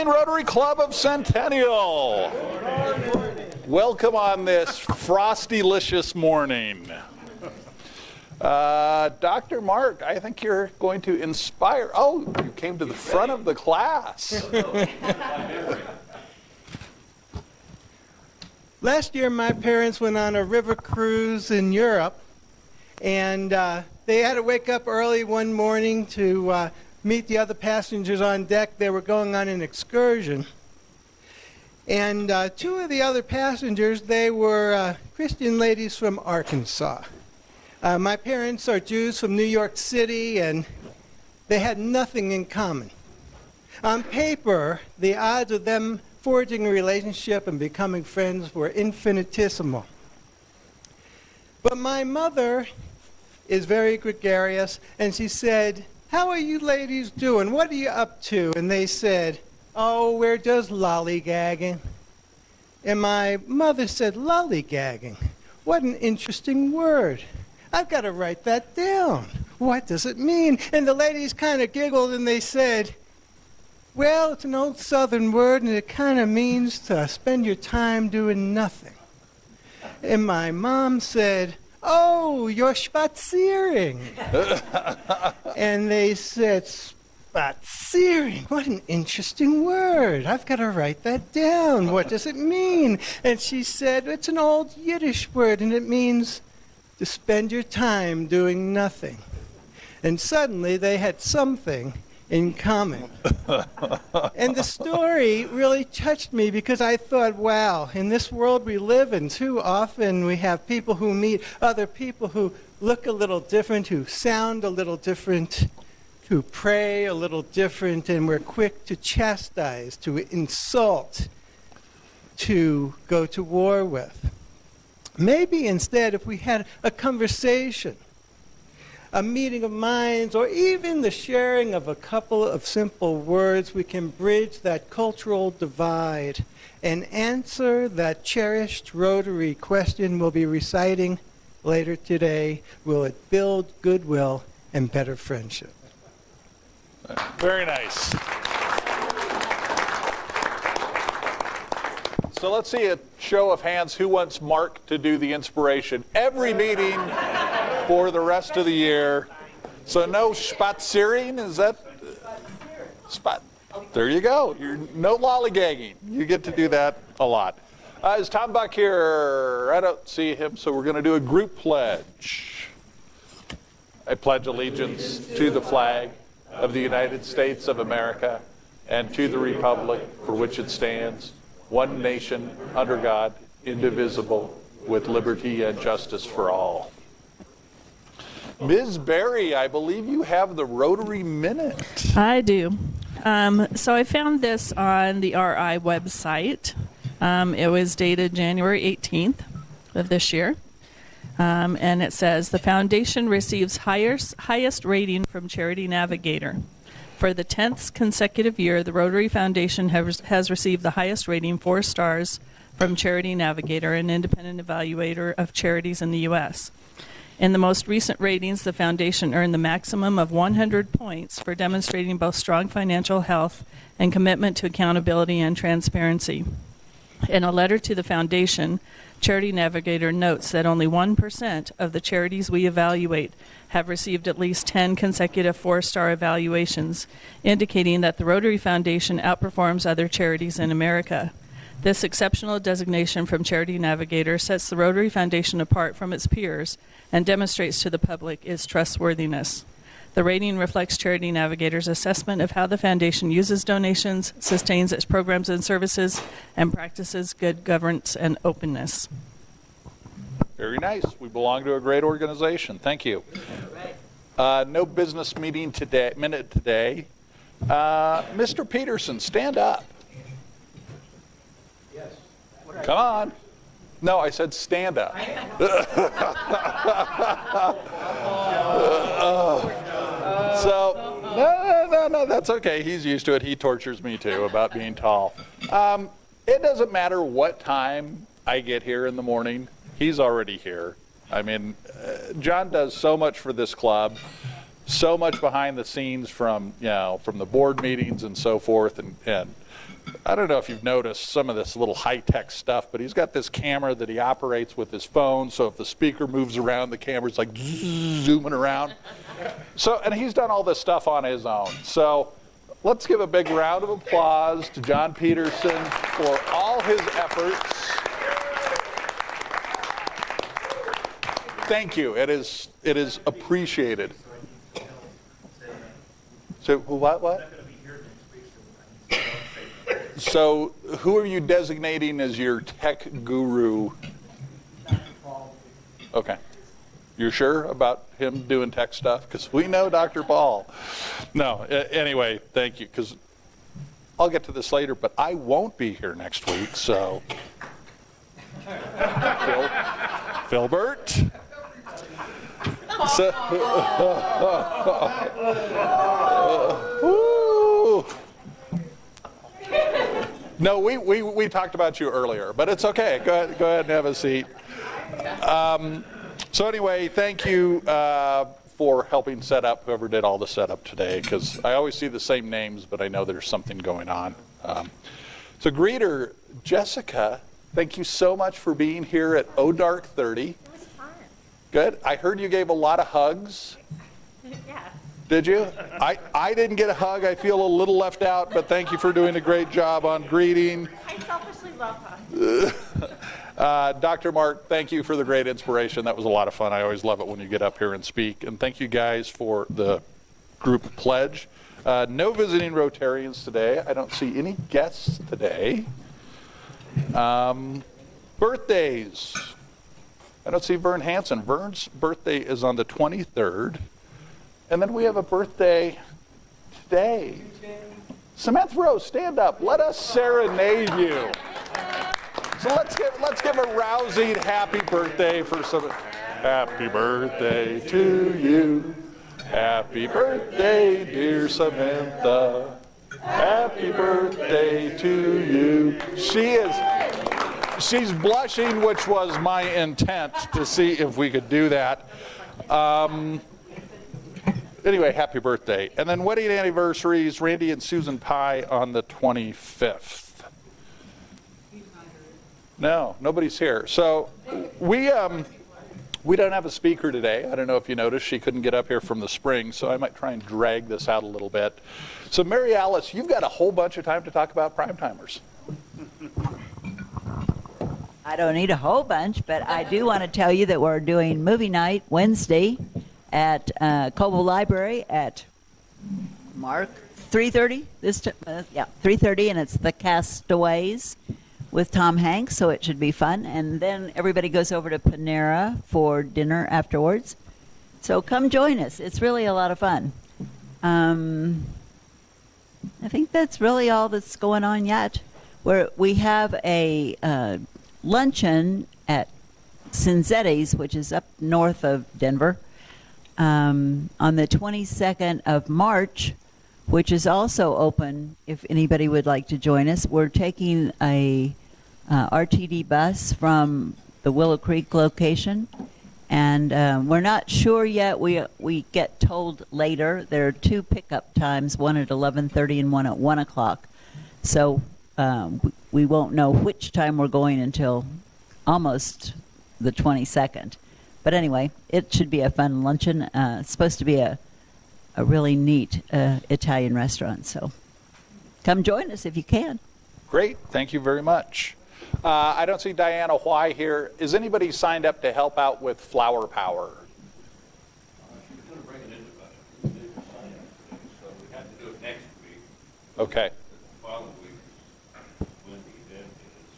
morning, Rotary Club of Centennial. Welcome on this frosty-licious morning. Dr. Mark, I think you're going to inspire. Oh, you came to the front of the class. Last year, my parents went on a river cruise in Europe, and they had to wake up early one morning to meet the other passengers on deck. They were going on an excursion. And two of the other passengers, they were Christian ladies from Arkansas. My parents are Jews from New York City, and they had nothing in common. On paper, the odds of them forging a relationship and becoming friends were infinitesimal. But my mother is very gregarious, and she said, "How are you ladies doing? What are you up to?" And they said, "Oh, we're just lollygagging." And my mother said, "Lollygagging? What an interesting word. I've got to write that down. What does it mean?" And the ladies kind of giggled, and they said, "Well, it's an old Southern word, and it kind of means to spend your time doing nothing." And my mom said, "Oh, you're spaziering." And they said, "Spaziering? What an interesting word. I've got to write that down. What does it mean?" And she said, "It's an old Yiddish word, and it means to spend your time doing nothing." And suddenly they had something in common. And the story really touched me because I thought, wow, in this world we live in, too often we have people who meet other people who look a little different, who sound a little different, who pray a little different, and we're quick to chastise, to insult, to go to war with. Maybe instead, if we had a conversation, a meeting of minds, or even the sharing of a couple of simple words, we can bridge that cultural divide and answer that cherished Rotary question we'll be reciting later today. Will it build goodwill and better friendship? Very nice. So let's see a show of hands. Who wants Mark to do the inspiration? Every meeting for the rest of the year. So no spaziering, is that? Spot. There you go. You're no lollygagging. You get to do that a lot. Is Tom Buck here? I don't see him, so we're going to do a group pledge. I pledge allegiance to the flag of the United States of America and to the republic for which it stands, one nation, under God, indivisible, with liberty and justice for all. Ms. Berry, I believe you have the Rotary Minute. I do. So I found this on the RI website. It was dated January 18th of this year. And it says, the foundation receives highest rating from Charity Navigator. For the 10th consecutive year, the Rotary Foundation has received the highest rating, 4 stars, from Charity Navigator, an independent evaluator of charities in the U.S. In the most recent ratings, the foundation earned the maximum of 100 points for demonstrating both strong financial health and commitment to accountability and transparency. In a letter to the foundation, Charity Navigator notes that only 1% of the charities we evaluate have received at least 10 consecutive 4-star evaluations, indicating that the Rotary Foundation outperforms other charities in America. This exceptional designation from Charity Navigator sets the Rotary Foundation apart from its peers and demonstrates to the public its trustworthiness. The rating reflects Charity Navigator's assessment of how the foundation uses donations, sustains its programs and services, and practices good governance and openness. Very nice. We belong to a great organization. Thank you. No business meeting today. Minute today. Mr. Peterson, stand up. Yes. Come on. No, I said stand up. So, no, that's okay. He's used to it. He tortures me too about being tall. It doesn't matter what time I get here in the morning. He's already here. I mean, John does so much for this club, so much behind the scenes from the board meetings and so forth, and I don't know if you've noticed some of this little high-tech stuff, but he's got this camera that he operates with his phone, so if the speaker moves around, the camera's like zooming around. So, and he's done all this stuff on his own. So let's give a big round of applause to John Peterson for all his efforts. Thank you. It is appreciated. So what? So who are you designating as your tech guru? Okay. You're sure about him doing tech stuff? Because we know Dr. Paul. No, anyway, thank you. Because I'll get to this later, but I won't be here next week, so. Philbert? So, no, we talked about you earlier, but it's okay. Go ahead and have a seat. So anyway, thank you for helping set up whoever did all the setup today, because I always see the same names, but I know there's something going on. So greeter, Jessica, thank you so much for being here at ODark 30. It was fun. Good. I heard you gave a lot of hugs. Yeah. Did you? I didn't get a hug. I feel a little left out, but thank you for doing a great job on greeting. I selfishly love hugs. Dr. Mark, thank you for the great inspiration. That was a lot of fun. I always love it when you get up here and speak. And thank you guys for the group pledge. No visiting Rotarians today. I don't see any guests today. Birthdays. I don't see Vern Hansen. Vern's birthday is on the 23rd. And then we have a birthday today. Samantha Rose, stand up. Let us serenade you. So let's give a rousing happy birthday for some. Happy birthday to you. Happy birthday, dear Samantha. Happy birthday to you. She's blushing, which was my intent to see if we could do that. Anyway, happy birthday. And then wedding anniversaries, Randy and Susan Pye on the 25th. No, nobody's here. So we don't have a speaker today. I don't know if you noticed, she couldn't get up here from the spring, so I might try and drag this out a little bit. So Mary Alice, you've got a whole bunch of time to talk about primetimers. I don't need a whole bunch, but I do want to tell you that we're doing movie night Wednesday at Coble Library at 3:30 this time. 3:30, and it's The Castaways with Tom Hanks, so it should be fun. And then everybody goes over to Panera for dinner afterwards. So come join us. It's really a lot of fun. I think that's really all that's going on yet. We have a luncheon at Cinzetti's, which is up north of Denver, on the 22nd of March, which is also open if anybody would like to join us. We're taking a RTD bus from the Willow Creek location, and we're not sure yet. We get told later. There are two pickup times, one at 11:30 and one at 1 o'clock. So we won't know which time we're going until almost the 22nd. But anyway, it should be a fun luncheon. It's supposed to be a really neat Italian restaurant. So come join us if you can. Great. Thank you very much. I don't see Diana Why here. Is anybody signed up to help out with Flower Power? She was going to bring it into budget. We didn't sign up, so we had to do it next week. Okay. The following week is when the event is.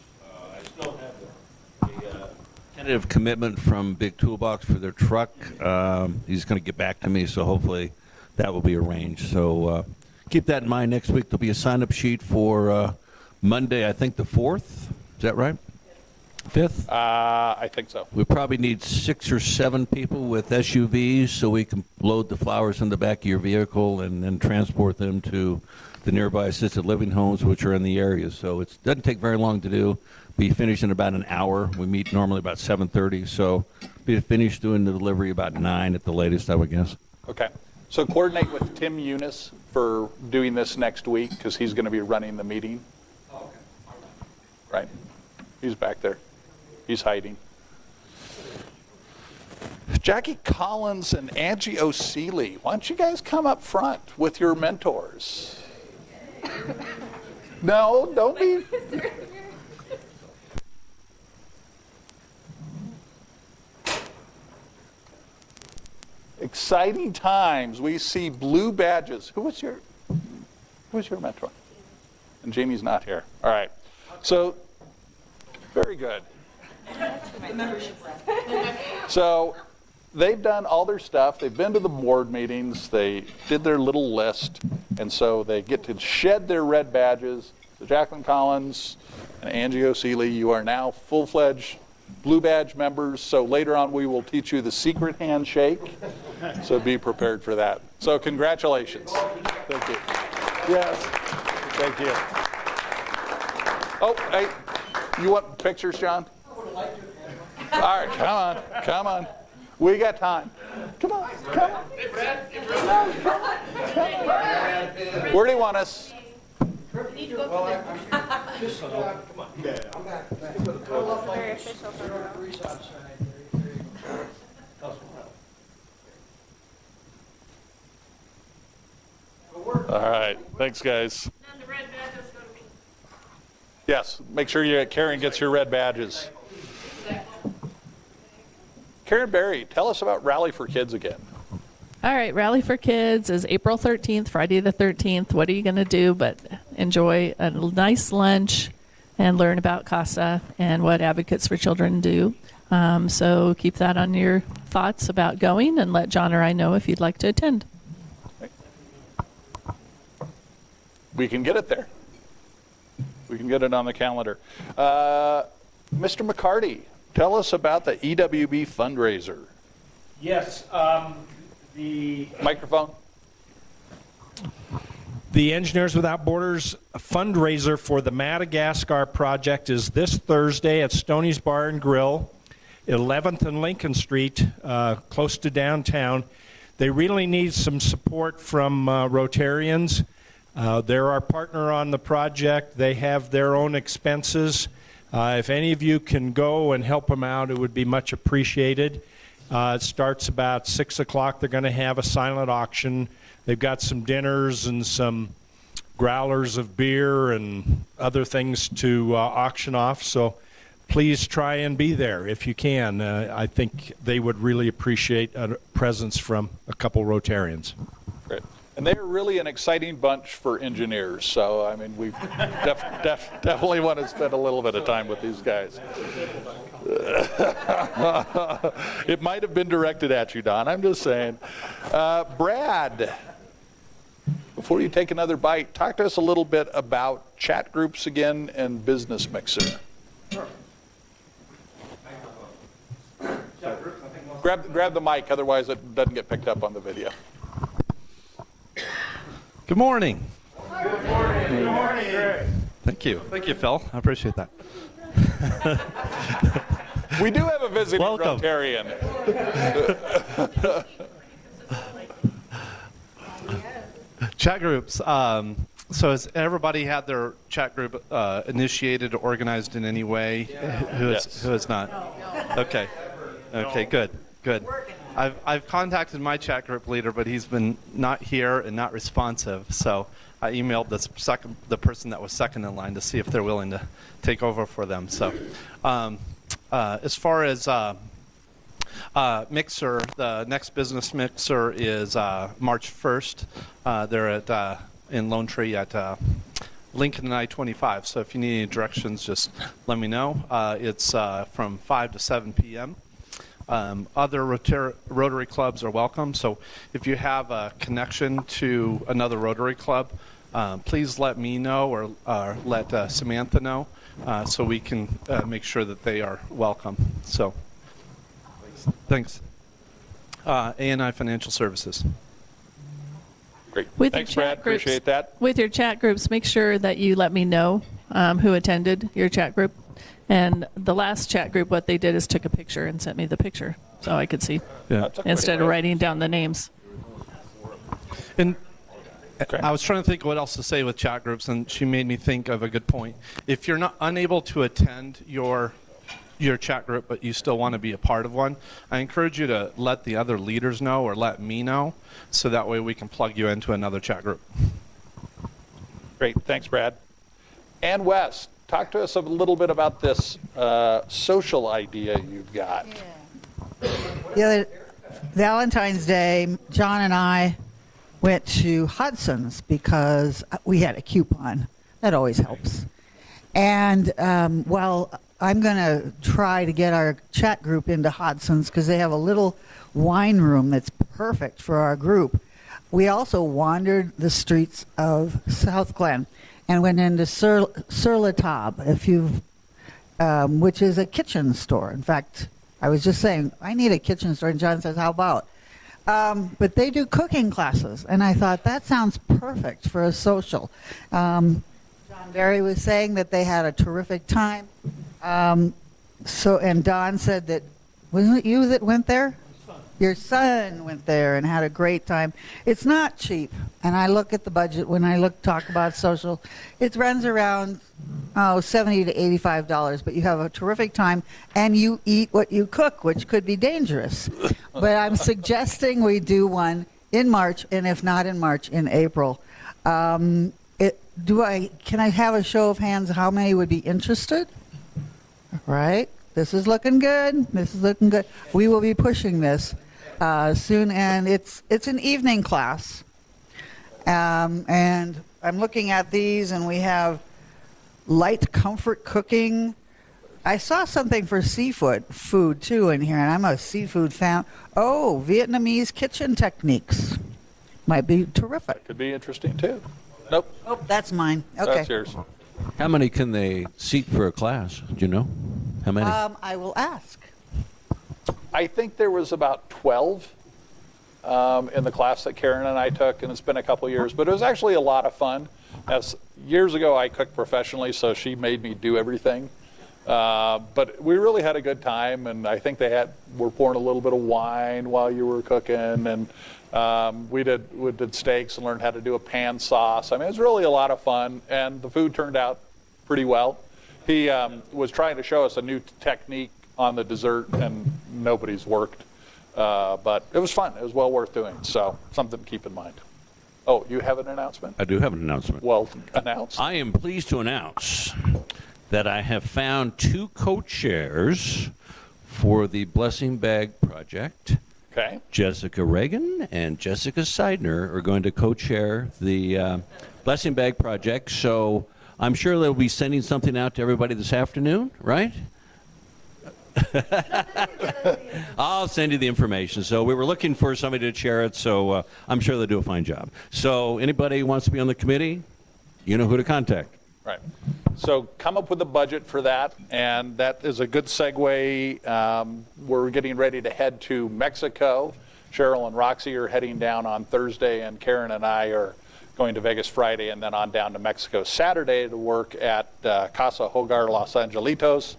I still have the tentative commitment from Big Toolbox for their truck. He's going to get back to me, so hopefully that will be arranged. So keep that in mind. Next week there'll be a sign-up sheet for Monday, I think the 4th. Is that right? 5th? I think so. We probably need 6 or 7 people with SUVs so we can load the flowers in the back of your vehicle and then transport them to the nearby assisted living homes, which are in the area. So it doesn't take very long to do. Be finished in about an hour. We meet normally about 7:30, so be finished doing the delivery about 9 at the latest, I would guess. Okay. So coordinate with Tim Eunice for doing this next week, because he's going to be running the meeting. Oh, Right. He's back there. He's hiding. Jackie Collins and Angie O'Seeley, why don't you guys come up front with your mentors? No, don't be. Exciting times. We see blue badges. Who was your mentor? And Jamie's not here. All right. So, very good. So, they've done all their stuff. They've been to the board meetings. They did their little list. And so they get to shed their red badges. So Jacqueline Collins and Angie O'Seeley, you are now full-fledged blue badge members. So later on we will teach you the secret handshake. So be prepared for that. So congratulations. Thank you. Yes. Thank you. Oh, hey, you want pictures, John? All right, come on. We got time. Come on. Hey, Brad. Where do you want us? Very official photo. All right, thanks, guys. And the red badges go to me. Yes, make sure Karen gets your red badges. Karen Berry, tell us about Rally for Kids again. All right, Rally for Kids is April 13th, Friday the 13th. What are you going to do but enjoy a nice lunch and learn about CASA and what Advocates for Children do? So keep that on your thoughts about going, and let John or I know if you'd like to attend. We can get it there. We can get it on the calendar. Mr. McCarty, tell us about the EWB fundraiser. Yes, the Microphone. Engineers Without Borders fundraiser for the Madagascar project is this Thursday at Stoney's Bar and Grill, 11th and Lincoln Street, close to downtown. They really need some support from Rotarians. They're our partner on the project. They have their own expenses. If any of you can go and help them out, it would be much appreciated. It starts about 6 o'clock. They're going to have a silent auction. They've got some dinners and some growlers of beer and other things to auction off. So please try and be there if you can. I think they would really appreciate a presence from a couple Rotarians. Great. And they're really an exciting bunch for engineers. So, I mean, we definitely want to spend a little bit of time with these guys. It might have been directed at you, Don. I'm just saying. Brad, before you take another bite, talk to us a little bit about chat groups again and Business Mixer. Sure. Grab the mic, otherwise it doesn't get picked up on the video. Good morning. Good morning. Good morning. Thank you. Thank you, Phil. I appreciate that. We do have a visiting Welcome. Rotarian. Chat groups. So has everybody had their chat group initiated or organized in any way? Who has not? Okay. Okay, good. I've contacted my chat group leader, but he's been not here and not responsive. So I emailed the person that was second in line to see if they're willing to take over for them. So as far as Mixer, the next business Mixer is March 1st. They're at in Lone Tree at Lincoln and I-25. So if you need any directions, just let me know. It's from 5 to 7 p.m. Other Rotary clubs are welcome. So if you have a connection to another Rotary club, please let me know or let Samantha know so we can make sure that they are welcome. So thanks. ANI Financial Services. Great. With Thanks, your Brad. chat groups, Appreciate that. With your chat groups, make sure that you let me know who attended your chat group. And the last chat group, what they did is took a picture and sent me the picture so I could see Yeah. That's a quick instead of way. writing down the names. And Okay. I was trying to think what else to say with chat groups, and she made me think of a good point. If you're not unable to attend your chat group, but you still want to be a part of one, I encourage you to let the other leaders know or let me know, so that way we can plug you into another chat group. Great. Thanks, Brad. And Wes, talk to us a little bit about this social idea you've got. The other Valentine's Day, John and I went to Hudson's because we had a coupon. That always helps. And, well, I'm going to try to get our chat group into Hudson's because they have a little wine room that's perfect for our group. We also wandered the streets of South Glen and went into Sur La Table, which is a kitchen store. In fact, I was just saying, I need a kitchen store, and John says, how about? But they do cooking classes, and I thought that sounds perfect for a social. John Barry was saying that they had a terrific time. And Don said that, wasn't it you that went there? Your son went there and had a great time. It's not cheap, and I look at the budget when I talk about social. It runs around $70 to $85, but you have a terrific time, and you eat what you cook, which could be dangerous. But I'm suggesting we do one in March, and if not in March, in April. Can I have a show of hands? How many would be interested? Right. This is looking good. This is looking good. We will be pushing this soon, and it's an evening class. And I'm looking at these, and we have light comfort cooking. I saw something for food too in here, and I'm a seafood fan. Oh, Vietnamese kitchen techniques might be terrific. Could be interesting too. Nope. Oh, that's mine. Okay. That's yours. How many can they seat for a class? Do you know? How many? I will ask. I think there was about 12 in the class that Karen and I took, and it's been a couple years, but it was actually a lot of fun. As years ago, I cooked professionally, so she made me do everything. But we really had a good time, and I think were pouring a little bit of wine while you were cooking, and we did steaks and learned how to do a pan sauce. I mean, it was really a lot of fun, and the food turned out pretty well. He was trying to show us a new technique on the dessert, and nobody's worked. But it was fun. It was well worth doing, so something to keep in mind. Oh, you have an announcement? I do have an announcement. Well, announce. I am pleased to announce that I have found 2 co-chairs for the Blessing Bag Project. Okay. Jessica Reagan and Jessica Seidner are going to co-chair the Blessing Bag Project, so I'm sure they'll be sending something out to everybody this afternoon, right? I'll send you the information. So we were looking for somebody to chair it, so I'm sure they'll do a fine job. So anybody who wants to be on the committee, you know who to contact. Right. So come up with a budget for that, and that is a good segue. We're getting ready to head to Mexico. Cheryl and Roxy are heading down on Thursday, and Karen and I are going to Vegas Friday and then on down to Mexico Saturday to work at Casa Hogar Los Angelitos,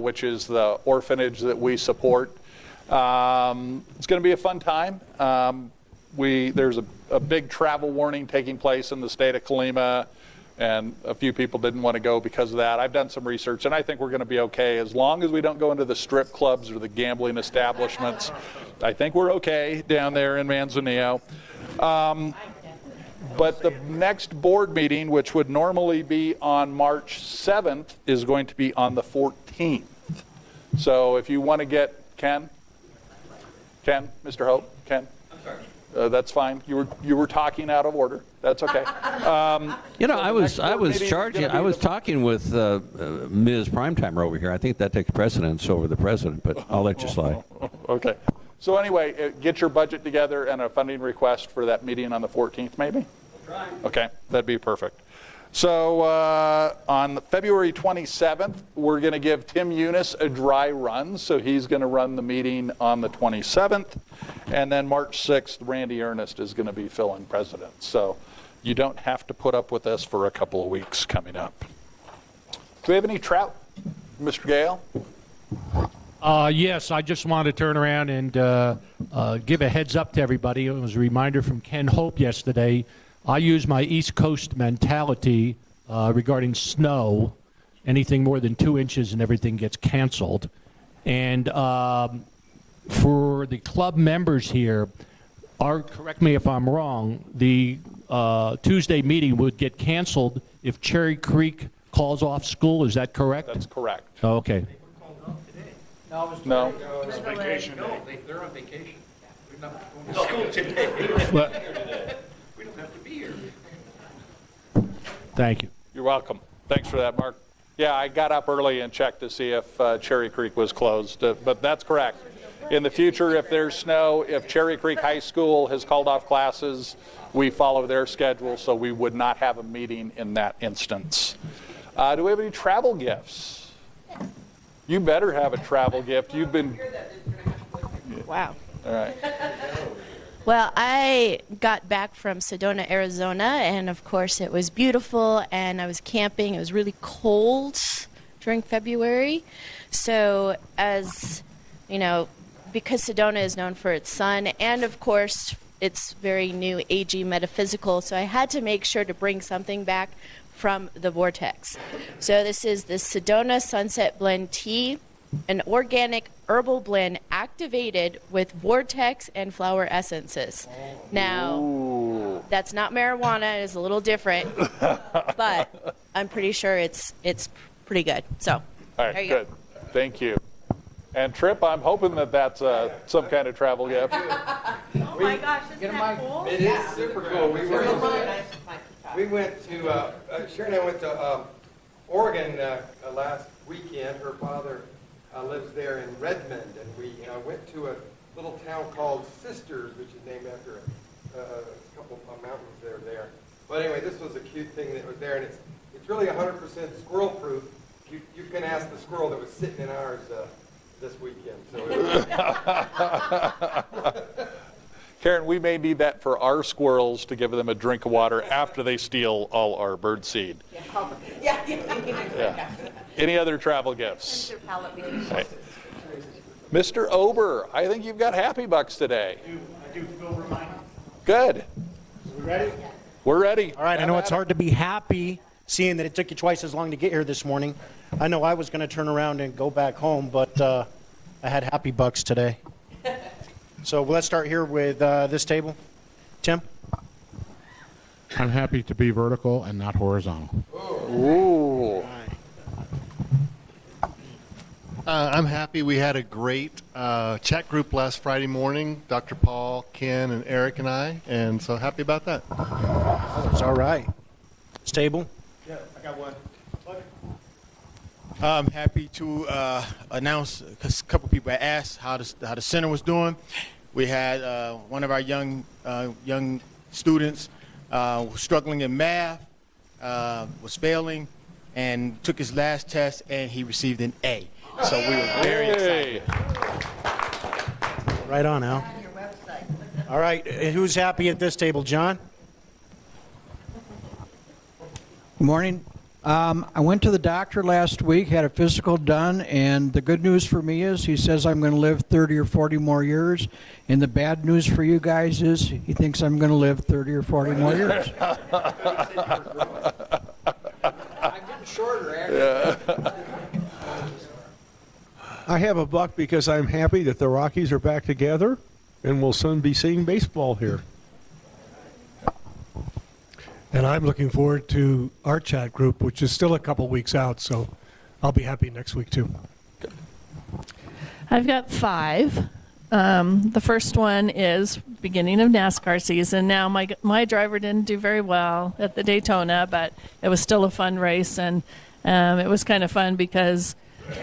which is the orphanage that we support. It's going to be a fun time. There's a big travel warning taking place in the state of Colima, and a few people didn't want to go because of that. I've done some research, and I think we're going to be okay as long as we don't go into the strip clubs or the gambling establishments. I think we're okay down there in Manzanillo. But the next board meeting, which would normally be on March 7th, is going to be on the 14th. So if you want to get Ken, Mr. Hope, Ken? I'm sorry. That's fine. You were talking out of order. That's okay. I was talking with Ms. Primetimer over here. I think that takes precedence over the president, but I'll let you slide. Okay. So anyway, get your budget together and a funding request for that meeting on the 14th, maybe? We'll try. Okay, that'd be perfect. So on February 27th, we're going to give Tim Eunice a dry run. So he's going to run the meeting on the 27th. And then March 6th, Randy Ernest is going to be filling president. So you don't have to put up with us for a couple of weeks coming up. Do we have any trout, Mr. Gale? Yes, I just want to turn around and give a heads up to everybody. It was a reminder from Ken Hope yesterday. I use my East Coast mentality regarding snow. Anything more than 2 inches and everything gets canceled. And for the club members here, correct me if I'm wrong, the Tuesday meeting would get canceled if Cherry Creek calls off school. Is that correct? That's correct. Oh, okay. No. It's vacation day. They're on vacation. They're not going to school today. We don't have to be here. Thank you. You're welcome. Thanks for that, Mark. Yeah, I got up early and checked to see if Cherry Creek was closed, but that's correct. In the future, if there's snow, if Cherry Creek High School has called off classes, we follow their schedule, so we would not have a meeting in that instance. Do we have any travel gifts? You better have a travel gift. You've been... Wow. All right. Well, I got back from Sedona, Arizona, and of course it was beautiful, and I was camping. It was really cold during February. So as, you know, because Sedona is known for its sun, and of course it's very new, agey, metaphysical, so I had to make sure to bring something back from the Vortex. So this is the Sedona Sunset Blend Tea, an organic herbal blend activated with Vortex and flower essences. Now, that's not marijuana. It is a little different, but I'm pretty sure it's pretty good. So, All right, there you good. Thank you. And Trip, I'm hoping that that's some kind of travel gift. Oh my gosh, isn't that cool? It is super cool. We went to, Sharon and I went to Oregon last weekend. Her father lives there in Redmond, and we went to a little town called Sisters, which is named after a couple of mountains that are there. But anyway, this was a cute thing that was there, and it's really 100% squirrel proof. You can ask the squirrel that was sitting in ours this weekend. So Karen, we may need that for our squirrels to give them a drink of water after they steal all our bird seed. Yeah. Any other travel gifts? Right. Mr. Ober, I think you've got Happy Bucks today. I do feel reminded. Good. We ready? We're ready. All right, I know it's hard to be happy seeing that it took you twice as long to get here this morning. I know I was going to turn around and go back home, but I had Happy Bucks today. So let's start here with this table. Tim? I'm happy to be vertical and not horizontal. Ooh. I'm happy we had a great chat group last Friday morning, Dr. Paul, Ken, and Eric and I, and so happy about that. It's all right. This table? Yeah, I got one. I'm happy to announce, because a couple people had asked how the center was doing. We had one of our young students struggling in math, was failing, and took his last test, and he received an A. So we were very excited. Right on, Al. All right, who's happy at this table, John? Good morning. I went to the doctor last week, had a physical done, and the good news for me is he says I'm going to live 30 or 40 more years, and the bad news for you guys is he thinks I'm going to live 30 or 40 more years. I'm getting shorter, actually. I have a buck because I'm happy that the Rockies are back together and we'll soon be seeing baseball here. And I'm looking forward to our chat group, which is still a couple weeks out, so I'll be happy next week too. I've got 5. The first one is beginning of NASCAR season. Now, my driver didn't do very well at the Daytona, but it was still a fun race, and it was kind of fun because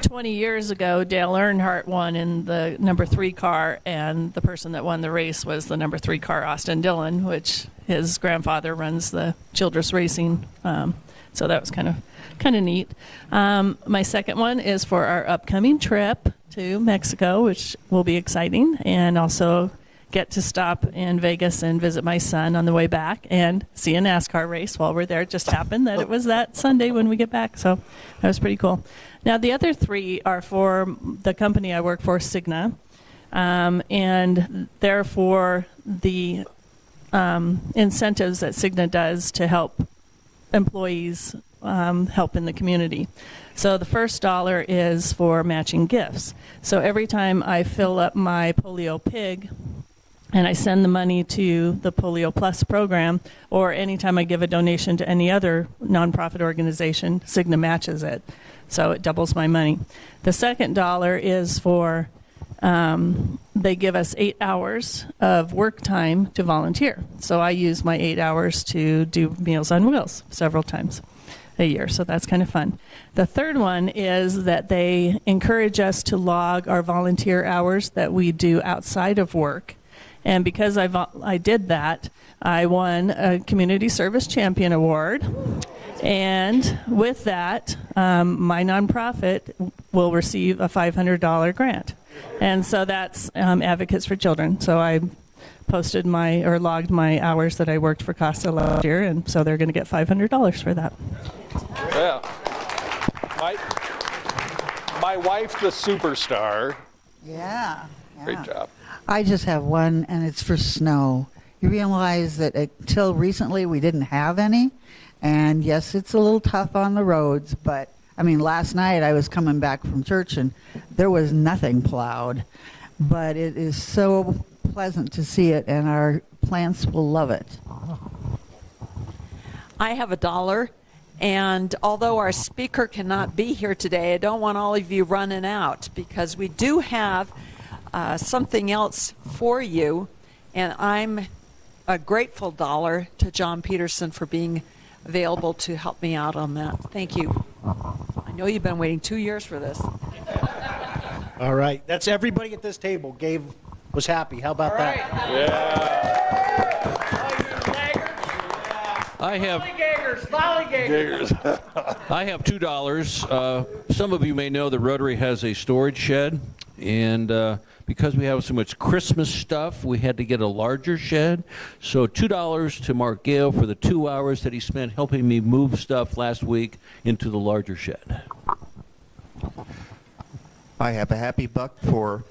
20 years ago, Dale Earnhardt won in the number 3 car, and the person that won the race was the number 3 car, Austin Dillon, which his grandfather runs the Childress Racing. So that was kind of neat. My second one is for our upcoming trip to Mexico, which will be exciting, and also get to stop in Vegas and visit my son on the way back and see a NASCAR race while we're there. It just happened that it was that Sunday when we get back, so that was pretty cool. Now, the other 3 are for the company I work for, Cigna, and they're for the incentives that Cigna does to help employees help in the community. So the first dollar is for matching gifts. So every time I fill up my polio pig and I send the money to the Polio Plus program, or anytime I give a donation to any other nonprofit organization, Cigna matches it. So it doubles my money. The second dollar is for, they give us 8 hours of work time to volunteer. So I use my 8 hours to do Meals on Wheels several times a year. So that's kind of fun. The third one is that they encourage us to log our volunteer hours that we do outside of work. And because I did that, I won a Community Service Champion Award. And with that, my nonprofit will receive a $500 grant. And so that's Advocates for Children. So I posted logged my hours that I worked for CASA last year, and so they're going to get $500 for that. Yeah. My wife, the superstar. Yeah. Great job. I just have one, and it's for snow. You realize that until recently we didn't have any, and yes, it's a little tough on the roads, but I mean, last night I was coming back from church and there was nothing plowed, but it is so pleasant to see it, and our plants will love it. I have $1, and although our speaker cannot be here today, I don't want all of you running out, because we do have something else for you, and I'm a grateful $1 to John Peterson for being available to help me out on that. Thank you. I know you've been waiting 2 years for this. All right. That's everybody at this table. Gabe was happy. How about that? I have Lollygaggers. I have $2. Some of you may know that Rotary has a storage shed, and because we have so much Christmas stuff, we had to get a larger shed. So $2 to Mark Gale for the 2 hours that he spent helping me move stuff last week into the larger shed. I have a happy buck for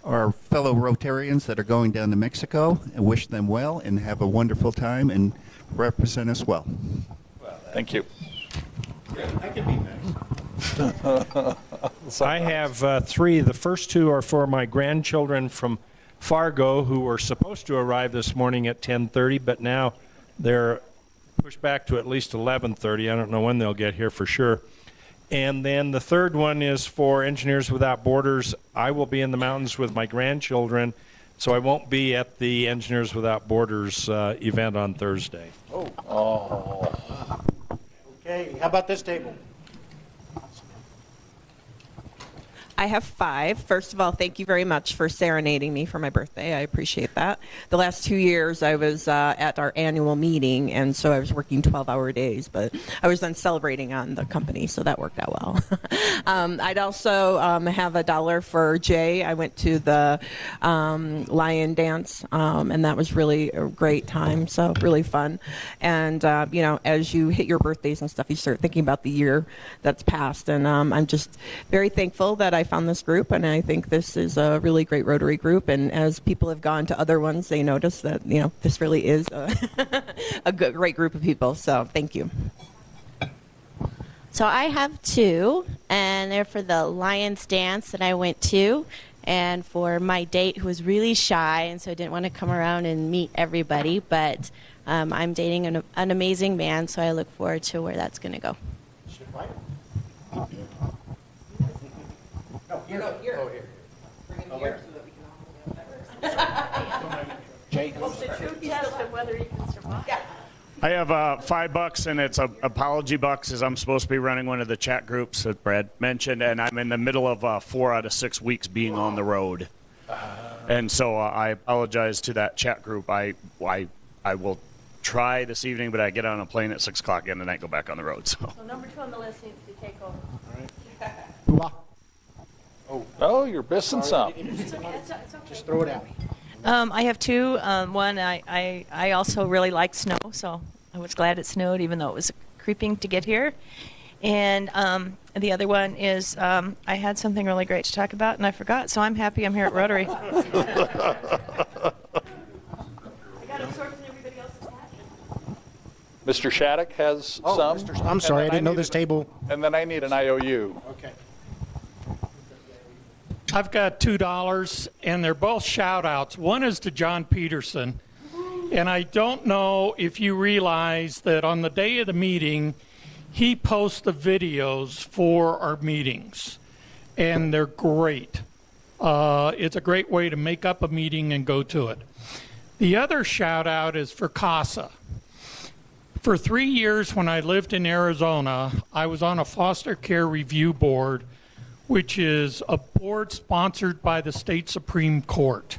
our fellow Rotarians that are going down to Mexico, and wish them well and have a wonderful time and represent us well. Thank you. I can be next. I have 3. The first 2 are for my grandchildren from Fargo, who were supposed to arrive this morning at 10:30, but now they're pushed back to at least 11:30. I don't know when they'll get here for sure. And then the third one is for Engineers Without Borders. I will be in the mountains with my grandchildren, so I won't be at the Engineers Without Borders event on Thursday. Oh. Okay. How about this table? I have 5. First of all, thank you very much for serenading me for my birthday. I appreciate that. The last 2 years I was at our annual meeting, and so I was working 12-hour days, but I was then celebrating on the company, so that worked out well. I'd also have $1 for Jay. I went to the lion dance, and that was really a great time, so really fun. And, you know, as you hit your birthdays and stuff, you start thinking about the year that's passed, and I'm just very thankful that I found this group, and I think this is a really great Rotary group, and as people have gone to other ones, they notice that, you know, this really is a great group of people, so thank you. So I have 2, and they're for the Lions dance that I went to, and for my date who was really shy and so didn't want to come around and meet everybody, but I'm dating an amazing man, so I look forward to where that's going to go. Here. Oh, here. Bring him here so that we can all get better. Jake. Well, the truth test of whether you can survive. Yeah. I have $5, and it's apology bucks, as I'm supposed to be running one of the chat groups that Brad mentioned, and I'm in the middle of 4 out of 6 weeks being on the road, and so I apologize to that chat group. I will try this evening, but I get on a plane at 6 o'clock again, and I go back on the road. So number 2 on the list needs to take over. All right. Oh, you're missing some. It's okay. It's okay. Just throw it out. I have 2. One, I also really like snow, so I was glad it snowed, even though it was creeping to get here. And the other one is I had something really great to talk about, and I forgot, so I'm happy I'm here at Rotary. I got to sort through Mr. Shattuck has some. I'm sorry, I didn't know this table. And then I need an IOU. Okay. I've got $2, and they're both shout-outs. One is to John Peterson, and I don't know if you realize that on the day of the meeting, he posts the videos for our meetings, and they're great. It's a great way to make up a meeting and go to it. The other shout-out is for CASA. For 3 years when I lived in Arizona, I was on a foster care review board, which is a board sponsored by the state Supreme Court.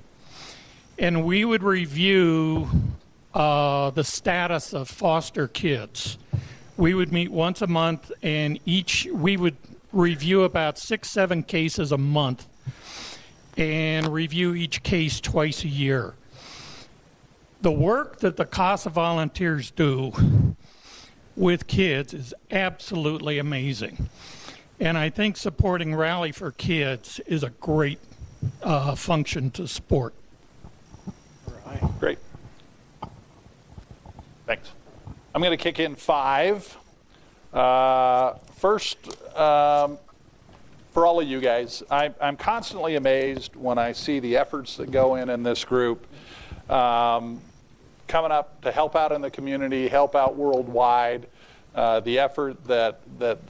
And we would review the status of foster kids. We would meet once a month, and we would review about 6-7 cases a month and review each case twice a year. The work that the CASA volunteers do with kids is absolutely amazing. And I think supporting Rally for Kids is a great function to support. Great. Thanks. I'm going to kick in 5. First, for all of you guys, I'm constantly amazed when I see the efforts that go in this group, coming up to help out in the community, help out worldwide. The effort that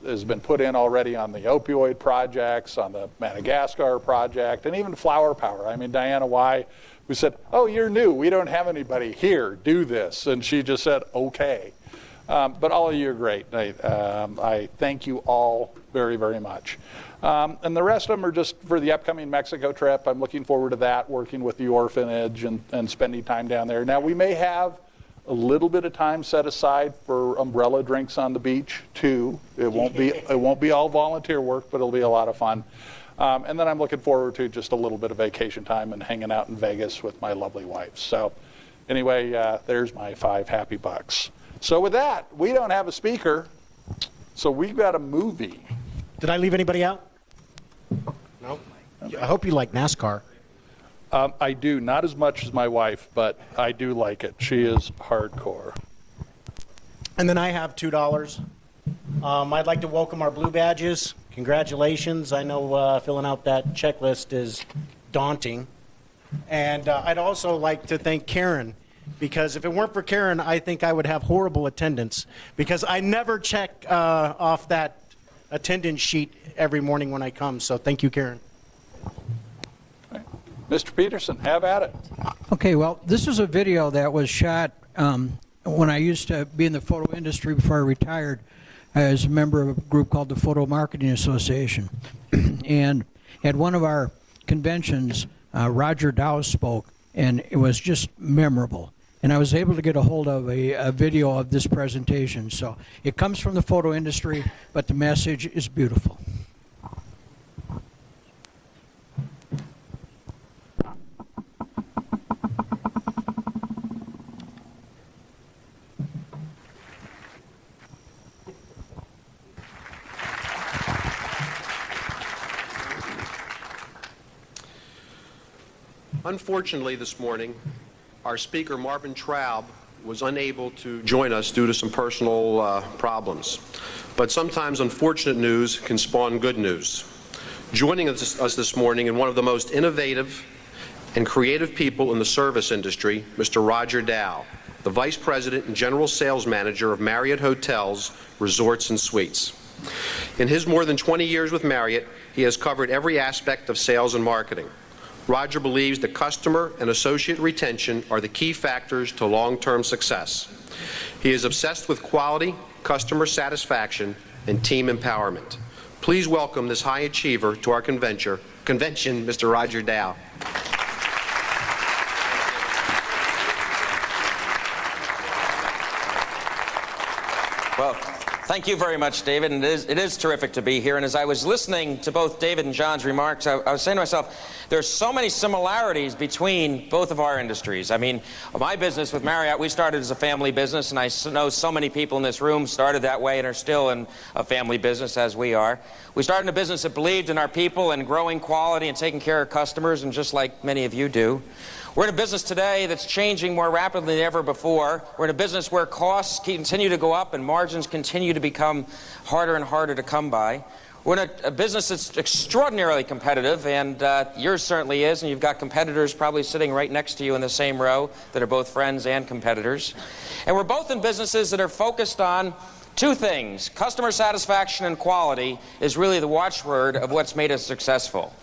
has been put in already on the opioid projects, on the Madagascar project, and even Flower Power. I mean, Diana Y., we said, oh, you're new. We don't have anybody here. Do this. And she just said, okay. But all of you are great. I thank you all very, very much. And the rest of them are just for the upcoming Mexico trip. I'm looking forward to that, working with the orphanage and spending time down there. Now, we may have a little bit of time set aside for umbrella drinks on the beach too. It won't be all volunteer work, but it'll be a lot of fun. And then I'm looking forward to just a little bit of vacation time and hanging out in Vegas with my lovely wife. So anyway, there's my 5 happy bucks. So with that, we don't have a speaker, so we've got a movie. Did I leave anybody out? No. I hope you like NASCAR. I do, not as much as my wife, but I do like it. She is hardcore. And then I have $2. I'd like to welcome our blue badges. Congratulations. I know filling out that checklist is daunting. And I'd also like to thank Karen, because if it weren't for Karen, I think I would have horrible attendance, because I never check off that attendance sheet every morning when I come. So thank you, Karen. Mr. Peterson, have at it. Okay, well, this is a video that was shot when I used to be in the photo industry before I retired. I was a member of a group called the Photo Marketing Association. And at one of our conventions, Roger Dow spoke, and it was just memorable. And I was able to get a hold of a video of this presentation. So it comes from the photo industry, but the message is beautiful. Unfortunately, this morning, our speaker, Marvin Traub, was unable to join us due to some personal problems. But sometimes unfortunate news can spawn good news. Joining us this morning, and one of the most innovative and creative people in the service industry, Mr. Roger Dow, the Vice President and General Sales Manager of Marriott Hotels, Resorts, and Suites. In his more than 20 years with Marriott, he has covered every aspect of sales and marketing. Roger believes that customer and associate retention are the key factors to long-term success. He is obsessed with quality, customer satisfaction, and team empowerment. Please welcome this high achiever to our convention, Mr. Roger Dow. Well, thank you very much, David, and it is terrific to be here. And as I was listening to both David and John's remarks, I was saying to myself, there's so many similarities between both of our industries. I mean, my business with Marriott, we started as a family business, and I know so many people in this room started that way and are still in a family business, as we are. We started in a business that believed in our people and growing quality and taking care of customers, and just like many of you do. We're in a business today that's changing more rapidly than ever before. We're in a business where costs continue to go up and margins continue to become harder and harder to come by. We're in a business that's extraordinarily competitive, and yours certainly is, and you've got competitors probably sitting right next to you in the same row that are both friends and competitors. And we're both in businesses that are focused on two things. Customer satisfaction and quality is really the watchword of what's made us successful.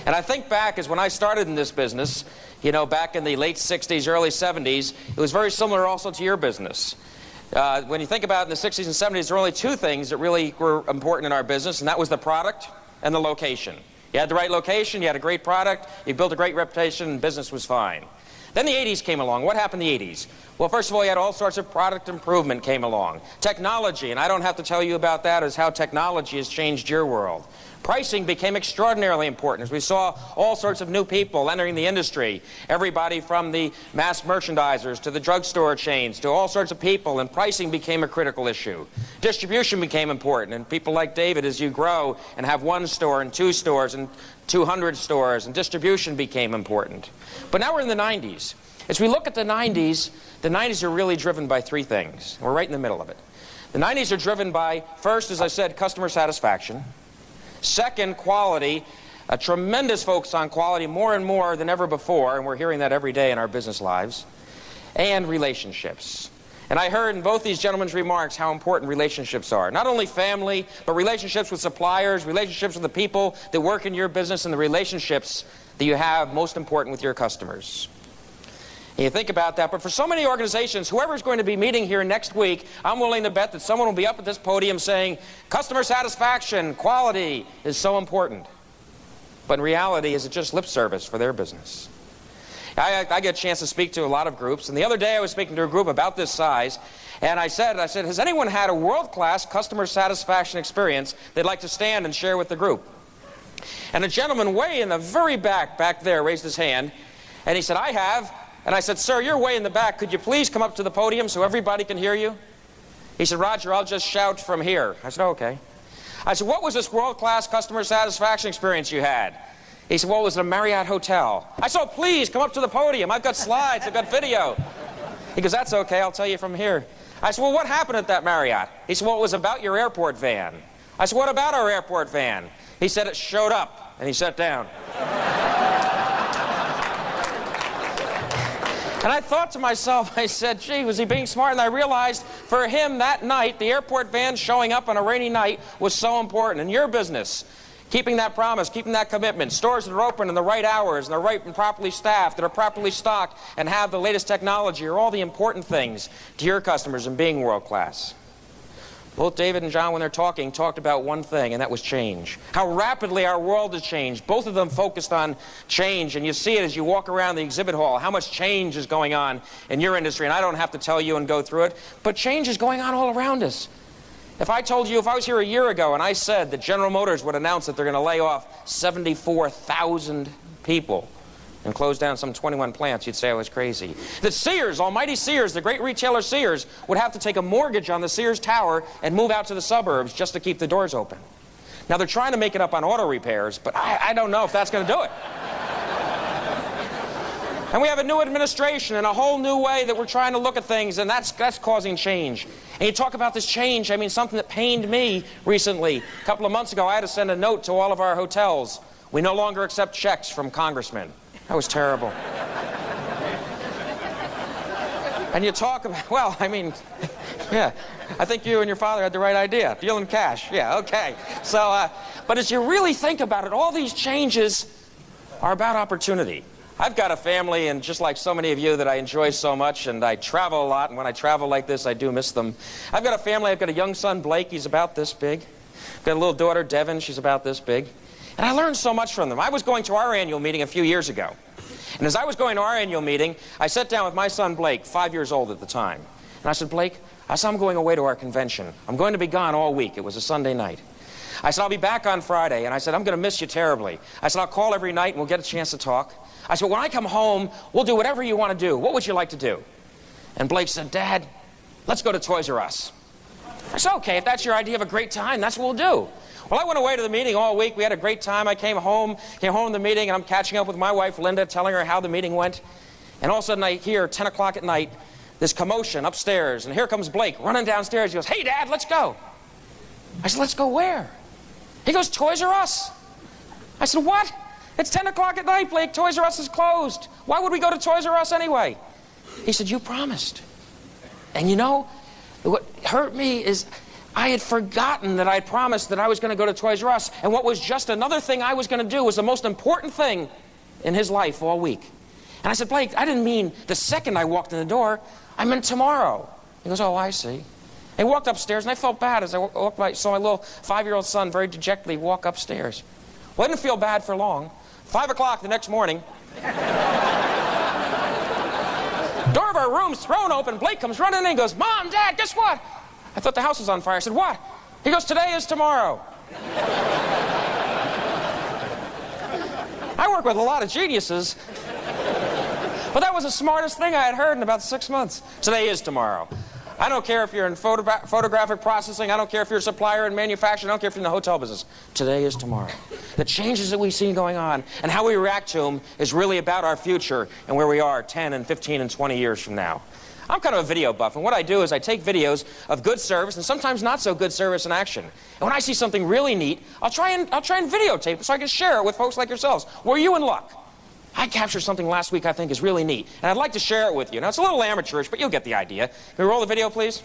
And I think back as when I started in this business, you know, back in the late 60s, early 70s, it was very similar also to your business. When you think about it, in the 60s and 70s, there were only two things that really were important in our business, and that was the product and the location. You had the right location, you had a great product, you built a great reputation, and business was fine. Then the 80s came along. What happened in the 80s? Well, first of all, you had all sorts of product improvement came along. Technology, and I don't have to tell you about that, is how technology has changed your world. Pricing became extraordinarily important as we saw all sorts of new people entering the industry. Everybody from the mass merchandisers to the drugstore chains to all sorts of people, and pricing became a critical issue. Distribution became important, and people like David, as you grow and have one store and 2 stores and 200 stores, and distribution became important. But now we're in the 90s. As we look at the 90s are really driven by 3 things. We're right in the middle of it. The 90s are driven by, first, as I said, customer satisfaction. Second, quality, a tremendous focus on quality, more and more than ever before, and we're hearing that every day in our business lives, and relationships. And I heard in both these gentlemen's remarks how important relationships are. Not only family, but relationships with suppliers, relationships with the people that work in your business, and the relationships that you have most important with your customers. And you think about that, but for so many organizations, whoever's going to be meeting here next week, I'm willing to bet that someone will be up at this podium saying, customer satisfaction, quality is so important. But in reality, is it just lip service for their business? I get a chance to speak to a lot of groups, and the other day I was speaking to a group about this size, and I said, has anyone had a world-class customer satisfaction experience they'd like to stand and share with the group? And a gentleman way in the very back there raised his hand, and he said, I have. And I said, sir, you're way in the back. Could you please come up to the podium so everybody can hear you? He said, Roger, I'll just shout from here. I said, okay. I said, what was this world-class customer satisfaction experience you had? He said, well, it was at a Marriott hotel. I said, oh, please, come up to the podium. I've got slides. I've got video. He goes, that's okay. I'll tell you from here. I said, well, what happened at that Marriott? He said, well, it was about your airport van. I said, what about our airport van? He said, it showed up. And he sat down. And I thought to myself, I said, gee, was he being smart? And I realized for him that night, the airport van showing up on a rainy night was so important. In your business, keeping that promise, keeping that commitment, stores that are open in the right hours, and they're right and properly staffed, that are properly stocked, and have the latest technology are all the important things to your customers in being world-class. Both David and John, when they're talking, talked about one thing, and that was change. How rapidly our world has changed. Both of them focused on change, and you see it as you walk around the exhibit hall, how much change is going on in your industry, and I don't have to tell you and go through it, but change is going on all around us. If I told you, if I was here a year ago and I said that General Motors would announce that they're going to lay off 74,000 people and close down some 21 plants, you'd say I was crazy. That Sears, almighty Sears, the great retailer Sears, would have to take a mortgage on the Sears Tower and move out to the suburbs just to keep the doors open. Now, they're trying to make it up on auto repairs, but I don't know if that's going to do it. And we have a new administration and a whole new way that we're trying to look at things, and that's causing change. And you talk about this change, I mean, something that pained me recently. A couple of months ago, I had to send a note to all of our hotels. We no longer accept checks from congressmen. That was terrible. And you talk about, well, I mean, yeah, I think you and your father had the right idea. Deal in cash. Yeah, okay. So, but as you really think about it, all these changes are about opportunity. I've got a family, and just like so many of you, that I enjoy so much, and I travel a lot, and when I travel like this, I do miss them. I've got a family. I've got a young son, Blake. He's about this big. I've got a little daughter, Devin. She's about this big. And I learned so much from them. I was going to our annual meeting a few years ago. And as I was going to our annual meeting, I sat down with my son, Blake, 5 years old at the time. And I said, Blake, I'm going away to our convention. I'm going to be gone all week. It was a Sunday night. I said, I'll be back on Friday. And I said, I'm going to miss you terribly. I said, I'll call every night and we'll get a chance to talk. I said, when I come home, we'll do whatever you want to do. What would you like to do? And Blake said, Dad, let's go to Toys R Us. I said, okay, if that's your idea of a great time, that's what we'll do. Well, I went away to the meeting all week. We had a great time. I came home from the meeting, and I'm catching up with my wife, Linda, telling her how the meeting went. And all of a sudden I hear 10 o'clock at night, this commotion upstairs, and here comes Blake running downstairs. He goes, "Hey, Dad, let's go." I said, "Let's go where?" He goes, "Toys R Us." I said, "What? It's 10 o'clock at night, Blake. Toys R Us is closed. Why would we go to Toys R Us anyway?" He said, "You promised." And you know, what hurt me is I had forgotten that I had promised that I was going to go to Toys R Us, and what was just another thing I was going to do was the most important thing in his life all week. And I said, "Blake, I didn't mean the second I walked in the door. I meant tomorrow." He goes, "Oh, I see." And he walked upstairs, and I felt bad as I walked by, saw my little 5-year-old son very dejectedly walk upstairs. Well, I didn't feel bad for long. 5 o'clock the next morning, door of our room's thrown open. Blake comes running in and goes, "Mom, Dad, guess what? I thought the house was on fire." I said, "What?" He goes, "Today is tomorrow." I work with a lot of geniuses, but that was the smartest thing I had heard in about 6 months. Today is tomorrow. I don't care if you're in photographic processing. I don't care if you're a supplier in manufacturing. I don't care if you're in the hotel business. Today is tomorrow. The changes that we see going on and how we react to them is really about our future and where we are 10 and 15 and 20 years from now. I'm kind of a video buff, and what I do is I take videos of good service and sometimes not so good service in action. And when I see something really neat, I'll try and videotape it so I can share it with folks like yourselves. Were you in luck? I captured something last week I think is really neat, and I'd like to share it with you. Now, it's a little amateurish, but you'll get the idea. Can we roll the video, please?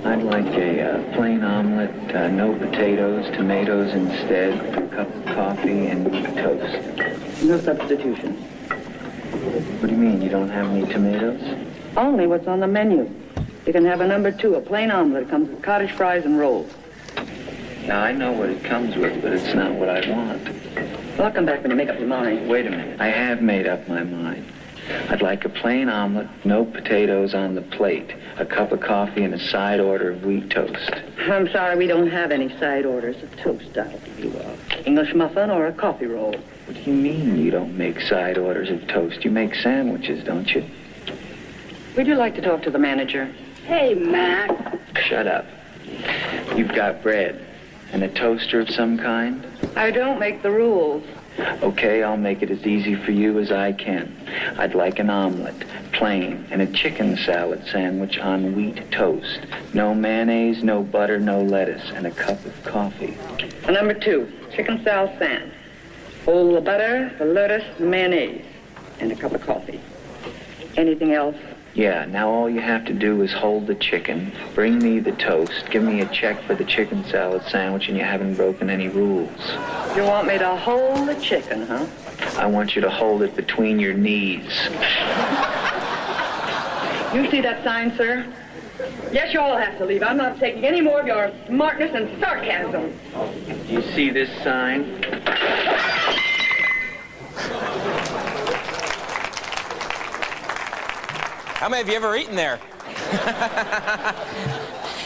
I'd like a plain omelet, no potatoes, tomatoes instead, a cup of coffee, and toast. No substitution. What do you mean, you don't have any tomatoes? Only what's on the menu. You can have a number 2, a plain omelet. It comes with cottage fries and rolls. Now, I know what it comes with, but it's not what I want. Well, I'll come back when you make up your mind. Wait a minute. I have made up my mind. I'd like a plain omelet, no potatoes on the plate, a cup of coffee, and a side order of wheat toast. I'm sorry, we don't have any side orders of toast. I'll give you an English muffin or a coffee roll. What do you mean you don't make side orders of toast? You make sandwiches, don't you? Would you like to talk to the manager? Hey, Mac. Shut up. You've got bread and a toaster of some kind? I don't make the rules. Okay, I'll make it as easy for you as I can. I'd like an omelet, plain, and a chicken salad sandwich on wheat toast. No mayonnaise, no butter, no lettuce, and a cup of coffee. A number 2, chicken salad sand. Hold the butter, the lettuce, the mayonnaise, and a cup of coffee. Anything else? Yeah, now all you have to do is hold the chicken, bring me the toast, give me a check for the chicken salad sandwich, and you haven't broken any rules. You want me to hold the chicken, huh? I want you to hold it between your knees. You see that sign, sir? Yes, you all have to leave. I'm not taking any more of your smartness and sarcasm. You see this sign? How many of you ever eaten there?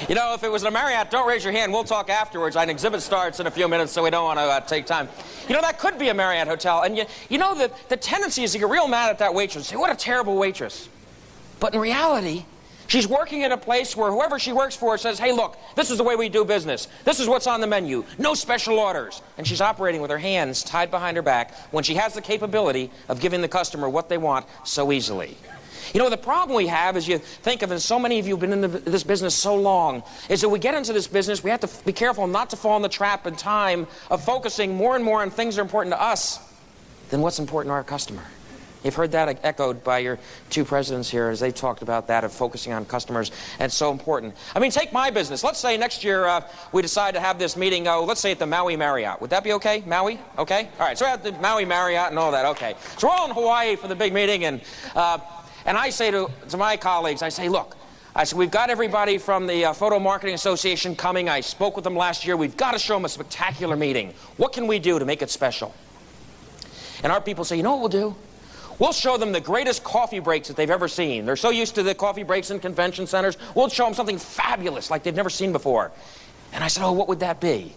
You know, if it was a Marriott, don't raise your hand. We'll talk afterwards. An exhibit starts in a few minutes, so we don't want to take time. You know, that could be a Marriott hotel. And you know, the tendency is to get real mad at that waitress. Say, what a terrible waitress. But in reality, she's working at a place where whoever she works for says, hey, look, this is the way we do business. This is what's on the menu. No special orders. And she's operating with her hands tied behind her back when she has the capability of giving the customer what they want so easily. You know, the problem we have is you think of, and so many of you have been in this business so long, is that we get into this business, we have to be careful not to fall in the trap in time of focusing more and more on things that are important to us than what's important to our customer. You've heard that echoed by your two presidents here as they talked about that of focusing on customers, and it's so important. I mean, take my business. Let's say next year we decide to have this meeting, let's say at the Maui Marriott. Would that be okay? Maui? Okay? All right, so we're at the Maui Marriott and all that. Okay. So we're all in Hawaii for the big meeting, and I say to my colleagues, I say, look, I said, we've got everybody from the Photo Marketing Association coming. I spoke with them last year. We've got to show them a spectacular meeting. What can we do to make it special? And our people say, you know what we'll do? We'll show them the greatest coffee breaks that they've ever seen. They're so used to the coffee breaks in convention centers. We'll show them something fabulous like they've never seen before. And I said, oh, what would that be?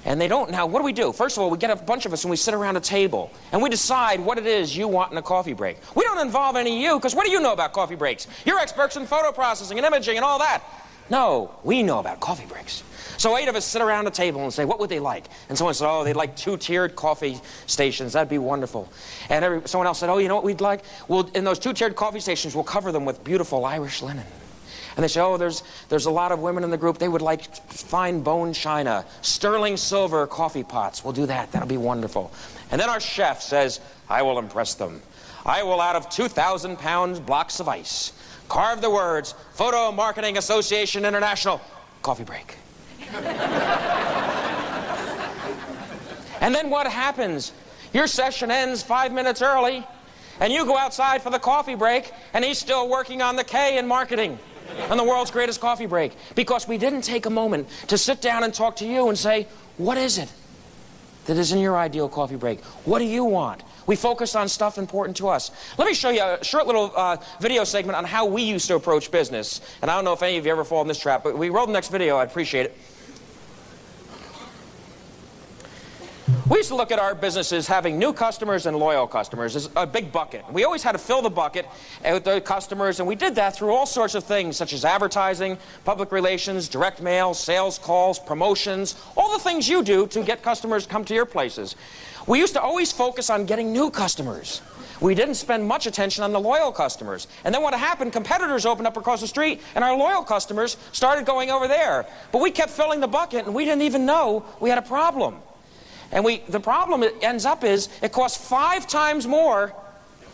And they don't. Now, what do? First of all, we get a bunch of us and we sit around a table and we decide what it is you want in a coffee break. We don't involve any of you, because what do you know about coffee breaks? You're experts in photo processing and imaging and all that. No, we know about coffee breaks. So 8 of us sit around a table and say, what would they like? And someone said, oh, they'd like 2-tiered coffee stations. That'd be wonderful. And someone else said, oh, you know what we'd like? Well, in those 2-tiered coffee stations, we'll cover them with beautiful Irish linen. And they say, oh, there's a lot of women in the group. They would like fine bone china, sterling silver coffee pots. We'll do that. That'll be wonderful. And then our chef says, I will impress them. I will, out of 2,000-pound blocks of ice, carve the words, Photo Marketing Association International, coffee break. And then what happens? Your session ends 5 minutes early, and you go outside for the coffee break, and he's still working on the K in marketing, on the world's greatest coffee break, because we didn't take a moment to sit down and talk to you and say, what is it that is in your ideal coffee break? What do you want? We focused on stuff important to us. Let me show you a short little video segment on how we used to approach business. And I don't know if any of you ever fall in this trap, but we roll the next video. I'd appreciate it. We used to look at our businesses having new customers and loyal customers as a big bucket. We always had to fill the bucket with the customers, and we did that through all sorts of things, such as advertising, public relations, direct mail, sales calls, promotions, all the things you do to get customers to come to your places. We used to always focus on getting new customers. We didn't spend much attention on the loyal customers. And then what happened, competitors opened up across the street, and our loyal customers started going over there. But we kept filling the bucket, and we didn't even know we had a problem. And the problem it ends up is it costs 5 times more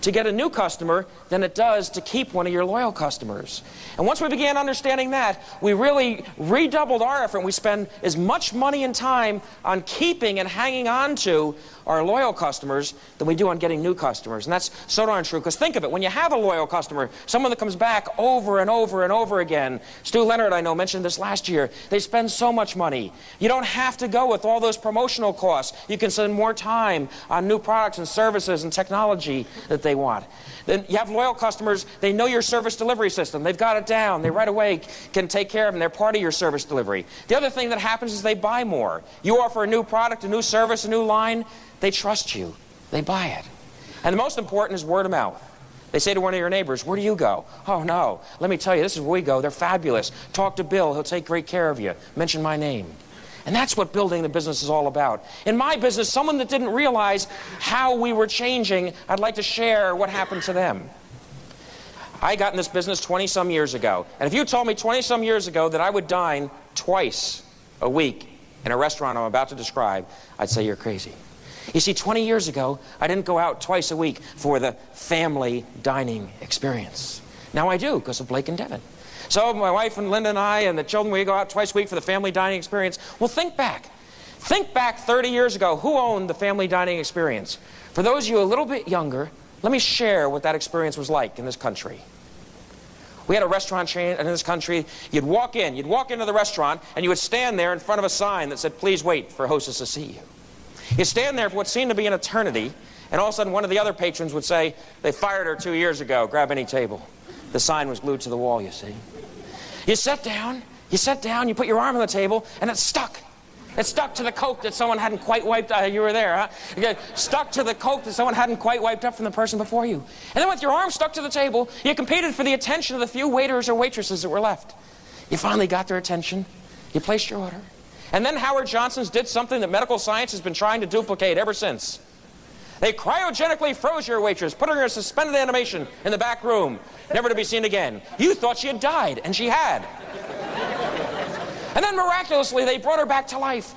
to get a new customer than it does to keep one of your loyal customers. And once we began understanding that, we really redoubled our effort. We spend as much money and time on keeping and hanging on to our loyal customers than we do on getting new customers. And that's so darn true, because think of it, when you have a loyal customer, someone that comes back over and over and over again, Stu Leonard, I know, mentioned this last year, they spend so much money. You don't have to go with all those promotional costs. You can spend more time on new products and services and technology that they want. Then you have loyal customers, they know your service delivery system. They've got it down. They right away can take care of them. They're part of your service delivery. The other thing that happens is they buy more. You offer a new product, a new service, a new line, they trust you. They buy it. And the most important is word of mouth. They say to one of your neighbors, where do you go? Oh, no. Let me tell you, this is where we go. They're fabulous. Talk to Bill. He'll take great care of you. Mention my name. And that's what building the business is all about. In my business, someone that didn't realize how we were changing, I'd like to share what happened to them. I got in this business 20-some years ago. And if you told me 20-some years ago that I would dine twice a week in a restaurant I'm about to describe, I'd say you're crazy. You see, 20 years ago, I didn't go out twice a week for the family dining experience. Now I do, because of Blake and Devin. So my wife and Linda and I and the children, we go out twice a week for the family dining experience. Well, think back. Think back 30 years ago. Who owned the family dining experience? For those of you a little bit younger, let me share what that experience was like in this country. We had a restaurant chain in this country. You'd walk into the restaurant, and you would stand there in front of a sign that said, please wait for hostess to see you. You'd stand there for what seemed to be an eternity, and all of a sudden one of the other patrons would say, they fired her 2 years ago, grab any table. The sign was glued to the wall, you see. You sat down, you put your arm on the table, and it stuck. It stuck to the Coke that someone hadn't quite wiped up. You were there, huh? It stuck to the Coke that someone hadn't quite wiped up from the person before you. And then with your arm stuck to the table, you competed for the attention of the few waiters or waitresses that were left. You finally got their attention. You placed your order. And then Howard Johnson's did something that medical science has been trying to duplicate ever since. They cryogenically froze your waitress, put her in a suspended animation in the back room, never to be seen again. You thought she had died, and she had. And then miraculously, they brought her back to life.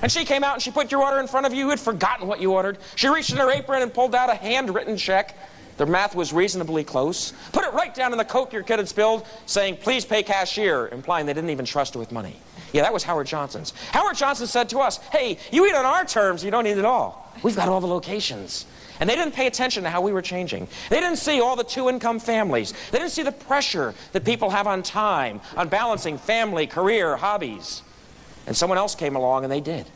And she came out and she put your order in front of you. You had forgotten what you ordered. She reached in her apron and pulled out a handwritten check. The math was reasonably close. Put it right down in the Coke your kid had spilled, saying, please pay cashier, implying they didn't even trust her with money. Yeah, that was Howard Johnson's. Howard Johnson said to us, hey, you eat on our terms, you don't eat at all. We've got all the locations. And they didn't pay attention to how we were changing. They didn't see all the two-income families. They didn't see the pressure that people have on time, on balancing family, career, hobbies. And someone else came along and they did.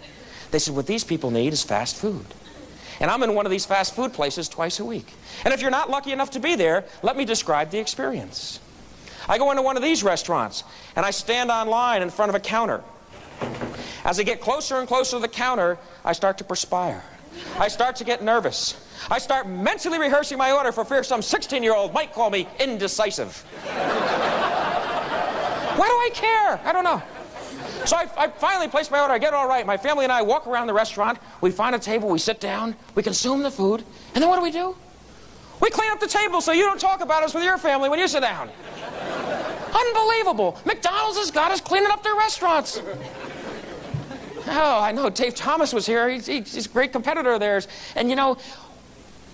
They said, what these people need is fast food. And I'm in one of these fast food places twice a week. And if you're not lucky enough to be there, let me describe the experience. I go into one of these restaurants, and I stand on line in front of a counter. As I get closer and closer to the counter, I start to perspire. I start to get nervous. I start mentally rehearsing my order for fear some 16-year-old might call me indecisive. Why do I care? I don't know. So I finally place my order. I get it all right. My family and I walk around the restaurant. We find a table. We sit down. We consume the food. And then what do? We clean up the table so you don't talk about us with your family when you sit down. Unbelievable. McDonald's has got us cleaning up their restaurants. Oh, I know. Dave Thomas was here. He's a great competitor of theirs. And, you know,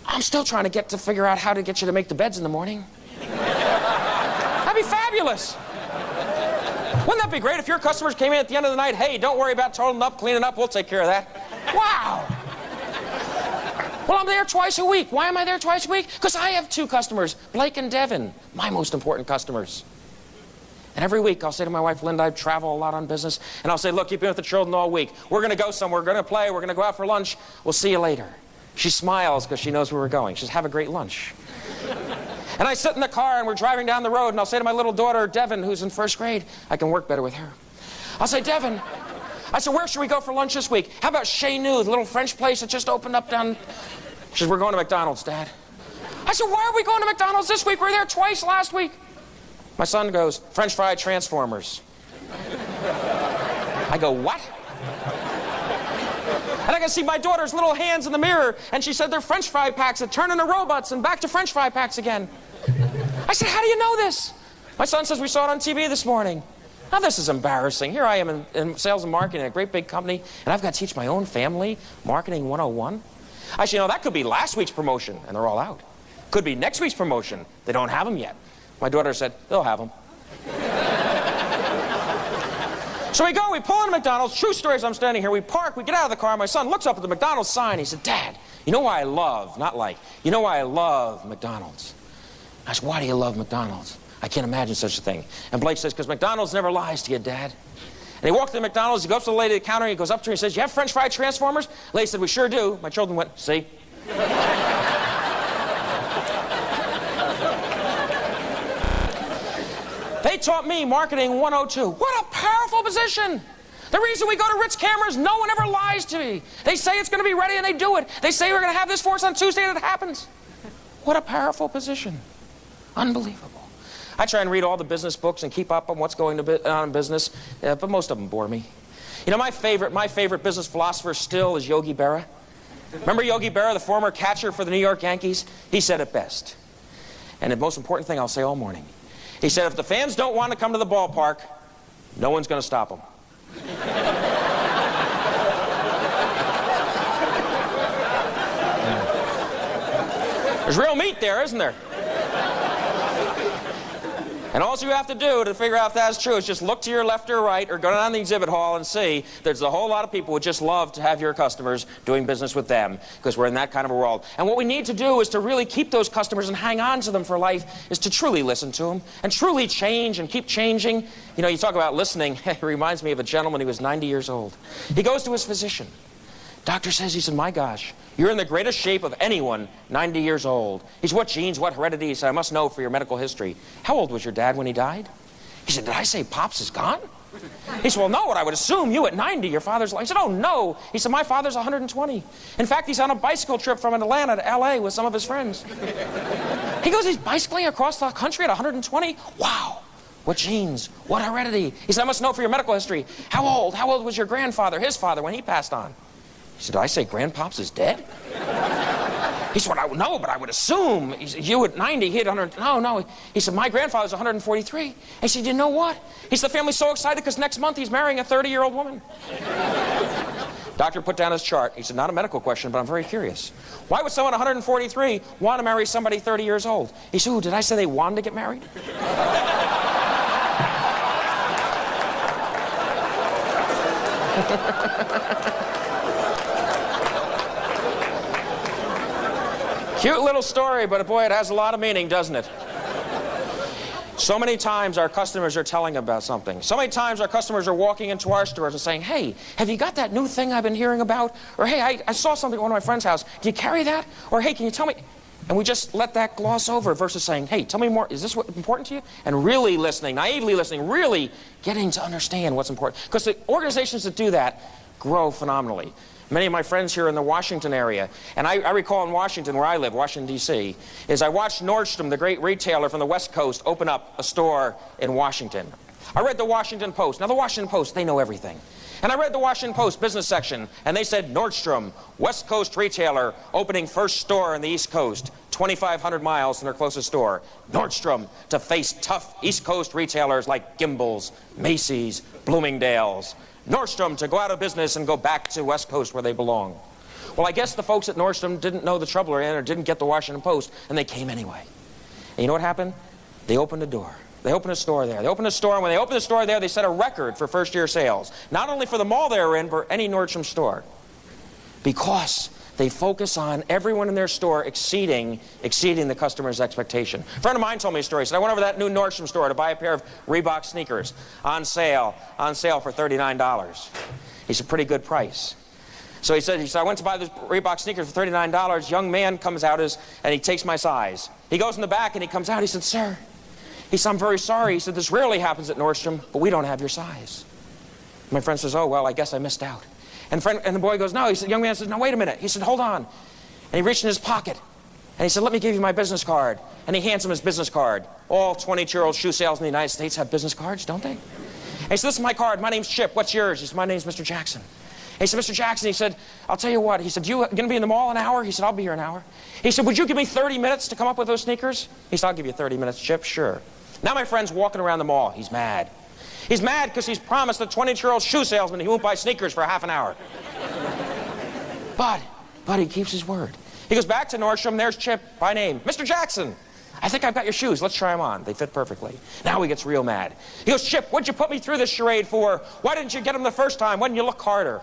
I'm still trying to figure out how to get you to make the beds in the morning. That'd be fabulous. Wouldn't that be great if your customers came in at the end of the night, hey, don't worry about totaling up, cleaning up, we'll take care of that. Wow. Well, I'm there twice a week. Why am I there twice a week? Because I have 2 customers, Blake and Devin, my most important customers. And every week I'll say to my wife, Linda, I travel a lot on business, and I'll say, look, you've been with the children all week. We're going to go somewhere. We're going to play. We're going to go out for lunch. We'll see you later. She smiles because she knows where we're going. She says, have a great lunch. And I sit in the car and we're driving down the road and I'll say to my little daughter, Devin, who's in 1st grade, I can work better with her. I'll say, Devin, I said, where should we go for lunch this week? How about Chez Nou, the little French place that just opened up down... She says, we're going to McDonald's, Dad. I said, why are we going to McDonald's this week? We were there twice last week. My son goes, French fry transformers. I go, what? And I can see my daughter's little hands in the mirror, and she said they're French fry packs that turn into robots and back to French fry packs again. I said, how do you know this? My son says, we saw it on TV this morning. Now this is embarrassing. Here I am in sales and marketing at a great big company, and I've got to teach my own family Marketing 101. I said, you know, that could be last week's promotion, and they're all out. Could be next week's promotion. They don't have them yet. My daughter said, they'll have them. So we go, we pull into McDonald's. True story as I'm standing here. We park, we get out of the car. My son looks up at the McDonald's sign. He said, Dad, you know why I love, not like, you know why I love McDonald's? I said, why do you love McDonald's? I can't imagine such a thing. And Blake says, because McDonald's never lies to you, Dad. And he walked to McDonald's, he goes up to the lady at the counter, and he goes up to her and he says, you have French fry transformers? The lady said, we sure do. My children went, see? They taught me Marketing 102. What a powerful position. The reason we go to Ritz Cameras, no one ever lies to me. They say it's going to be ready and they do it. They say we're going to have this for us on Tuesday and it happens. What a powerful position. Unbelievable. I try and read all the business books and keep up on what's going on in business, but most of them bore me. You know, my favorite business philosopher still is Yogi Berra. Remember Yogi Berra, the former catcher for the New York Yankees? He said it best. And the most important thing I'll say all morning. He said, if the fans don't want to come to the ballpark, no one's going to stop them. There's real meat there, isn't there? And all you have to do to figure out if that's true is just look to your left or right or go down the exhibit hall and see there's a whole lot of people who just love to have your customers doing business with them because we're in that kind of a world. And what we need to do is to really keep those customers and hang on to them for life is to truly listen to them and truly change and keep changing. You know, you talk about listening. It reminds me of a gentleman who was 90 years old. He goes to his physician. Doctor says, he said, my gosh, you're in the greatest shape of anyone 90 years old. He said, what genes, what heredity? He said, I must know for your medical history. How old was your dad when he died? He said, did I say Pops is gone? He said, well, no, I would assume you at 90, your father's like. He said, oh, no. He said, my father's 120. In fact, he's on a bicycle trip from Atlanta to L.A. with some of his friends. He goes, he's bicycling across the country at 120? Wow. What genes? What heredity? He said, I must know for your medical history. How old? How old was your grandfather, his father, when he passed on? He said, did I say Grandpops is dead? He said, well, no, but I would assume. He said, you at 90, he at 100. No. He said, my grandfather's 143. He said, you know what? He said, the family's so excited because next month he's marrying a 30-year-old woman. Doctor put down his chart. He said, not a medical question, but I'm very curious. Why would someone 143 want to marry somebody 30 years old? He said, ooh, did I say they wanted to get married? Cute little story, but boy, it has a lot of meaning, doesn't it? So many times our customers are telling about something. So many times our customers are walking into our stores and saying, hey, have you got that new thing I've been hearing about? Or hey, I saw something at one of my friend's house. Do you carry that? Or hey, can you tell me? And we just let that gloss over versus saying, hey, tell me more. Is this what important to you? And really listening, naively listening, really getting to understand what's important. Because the organizations that do that grow phenomenally. Many of my friends here in the Washington area, and I recall in Washington, where I live, Washington, D.C., is I watched Nordstrom, the great retailer from the West Coast, open up a store in Washington. I read the Washington Post. Now, the Washington Post, they know everything. And I read the Washington Post business section, and they said Nordstrom, West Coast retailer, opening first store on the East Coast, 2,500 miles from their closest store. Nordstrom to face tough East Coast retailers like Gimbel's, Macy's, Bloomingdale's. Nordstrom to go out of business and go back to West Coast where they belong. Well, I guess the folks at Nordstrom didn't know the trouble they're in or didn't get the Washington Post, and they came anyway. And you know what happened? They opened a door. They opened a store there. They opened a store, and when they opened the store there, they set a record for first-year sales. Not only for the mall they were in, but any Nordstrom store. Because they focus on everyone in their store exceeding the customer's expectation. A friend of mine told me a story. He said, I went over to that new Nordstrom store to buy a pair of Reebok sneakers on sale for $39. He said, pretty good price. So he said, I went to buy those Reebok sneakers for $39. Young man comes out and he takes my size. He goes in the back and he comes out. He said, sir, he said, I'm very sorry. He said, this rarely happens at Nordstrom, but we don't have your size. My friend says, oh, well, I guess I missed out. And the boy goes, no. He said, young man says, no, wait a minute. He said, hold on. And he reached in his pocket. And he said, let me give you my business card. And he hands him his business card. All 22-year-old shoe sales in the United States have business cards, don't they? And he said, this is my card. My name's Chip. What's yours? He said, my name's Mr. Jackson. And he said, Mr. Jackson, he said, I'll tell you what. He said, you going to be in the mall an hour? He said, I'll be here an hour. He said, would you give me 30 minutes to come up with those sneakers? He said, I'll give you 30 minutes, Chip. Sure. Now my friend's walking around the mall. He's mad. He's mad because he's promised a 22-year-old shoe salesman he won't buy sneakers for half an hour. But he keeps his word. He goes back to Nordstrom. There's Chip by name. Mr. Jackson, I think I've got your shoes. Let's try them on. They fit perfectly. Now he gets real mad. He goes, Chip, what'd you put me through this charade for? Why didn't you get them the first time? Why didn't you look harder?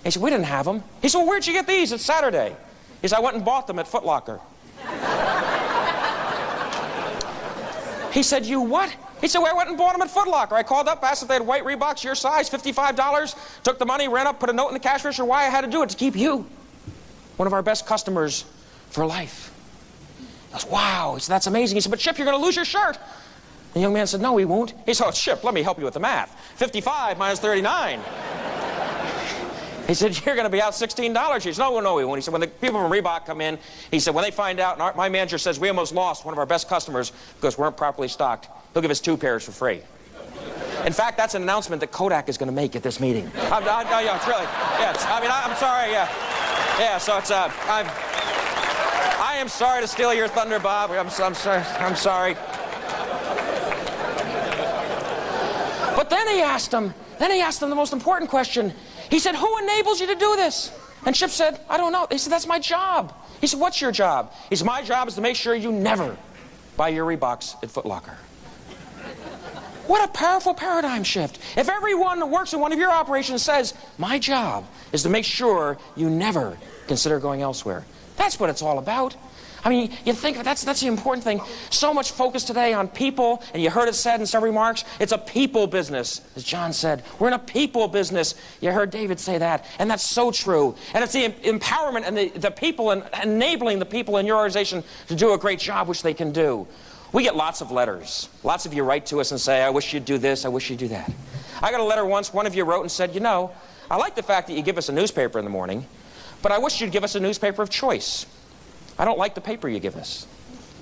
He said, we didn't have them. He said, well, where'd you get these? It's Saturday. He said, I went and bought them at Foot Locker. He said, you what? He said, well, I went and bought them at Foot Locker. I called up, asked if they had white Reeboks your size, $55, took the money, ran up, put a note in the cash register why I had to do it, to keep you, one of our best customers for life. He goes, wow. He said, that's amazing. He said, but Chip, you're going to lose your shirt. The young man said, no, he won't. He said, oh, Chip, let me help you with the math. 55 minus 39. He said, you're going to be out $16. He said, no, he won't. He said, when the people from Reebok come in, he said, when they find out, and my manager says we almost lost one of our best customers because we weren't properly stocked, he'll give us 2 pairs for free. In fact, that's an announcement that Kodak is going to make at this meeting. Yeah, it's really, I'm sorry, yeah, so it's, I am sorry to steal your thunder, Bob. I'm sorry. But then he asked him the most important question. He said, who enables you to do this? And Chip said, I don't know. He said, that's my job. He said, what's your job? He said, my job is to make sure you never buy your Reeboks at Foot Locker. What a powerful paradigm shift. If everyone that works in one of your operations says, my job is to make sure you never consider going elsewhere. That's what it's all about. I mean, you think that's the important thing. So much focus today on people, and you heard it said in several remarks, it's a people business, as John said. We're in a people business. You heard David say that, and that's so true. And it's the empowerment and the people and enabling the people in your organization to do a great job, which they can do. We get lots of letters. Lots of you write to us and say, I wish you'd do this, I wish you'd do that. I got a letter once, one of you wrote and said, you know, I like the fact that you give us a newspaper in the morning, but I wish you'd give us a newspaper of choice. I don't like the paper you give us.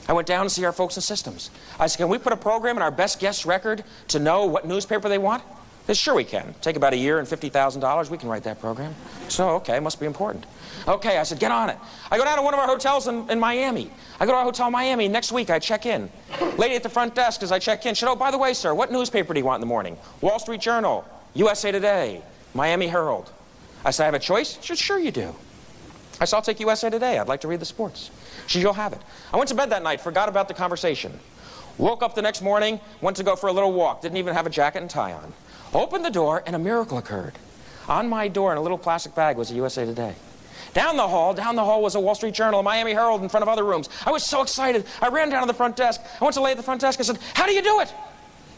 I went down to see our folks in systems. I said, can we put a program in our best guest record to know what newspaper they want? They said, sure we can. Take about a year and $50,000. We can write that program. So, okay, it must be important. Okay, I said, get on it. I go down to one of our hotels in Miami. I go to our hotel in Miami. Next week, I check in. Lady at the front desk, as I check in, said, oh, by the way, sir, what newspaper do you want in the morning? Wall Street Journal, USA Today, Miami Herald. I said, I have a choice? She said, sure you do. I said, I'll take USA Today. I'd like to read the sports. She said, you'll have it. I went to bed that night, forgot about the conversation. Woke up the next morning, went to go for a little walk, didn't even have a jacket and tie on. Opened the door, and a miracle occurred. On my door in a little plastic bag was a USA Today. Down the hall was a Wall Street Journal, a Miami Herald in front of other rooms. I was so excited. I ran down to the front desk. I went to lay at the front desk. I said, how do you do it?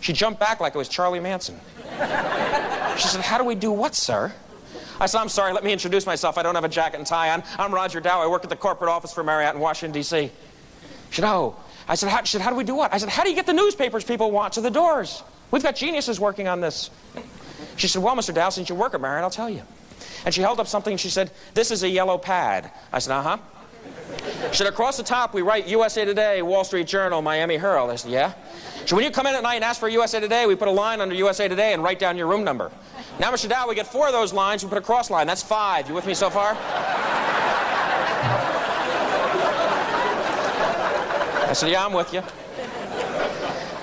She jumped back like it was Charlie Manson. She said, how do we do what, sir? I said, I'm sorry, let me introduce myself. I don't have a jacket and tie on. I'm Roger Dow. I work at the corporate office for Marriott in Washington, D.C. She said, oh. I said, how do we do what? I said, how do you get the newspapers people want to the doors? We've got geniuses working on this. She said, well, Mr. Dow, since you work at Marriott, I'll tell you. And she held up something and she said, this is a yellow pad. I said, uh-huh. Should across the top we write USA Today, Wall Street Journal, Miami Herald? I said, yeah. So when you come in at night and ask for USA Today, we put a line under USA Today and write down your room number. Now, Mr. Dow, we get 4 of those lines, we put a cross line. That's 5. You with me so far? I said, yeah, I'm with you.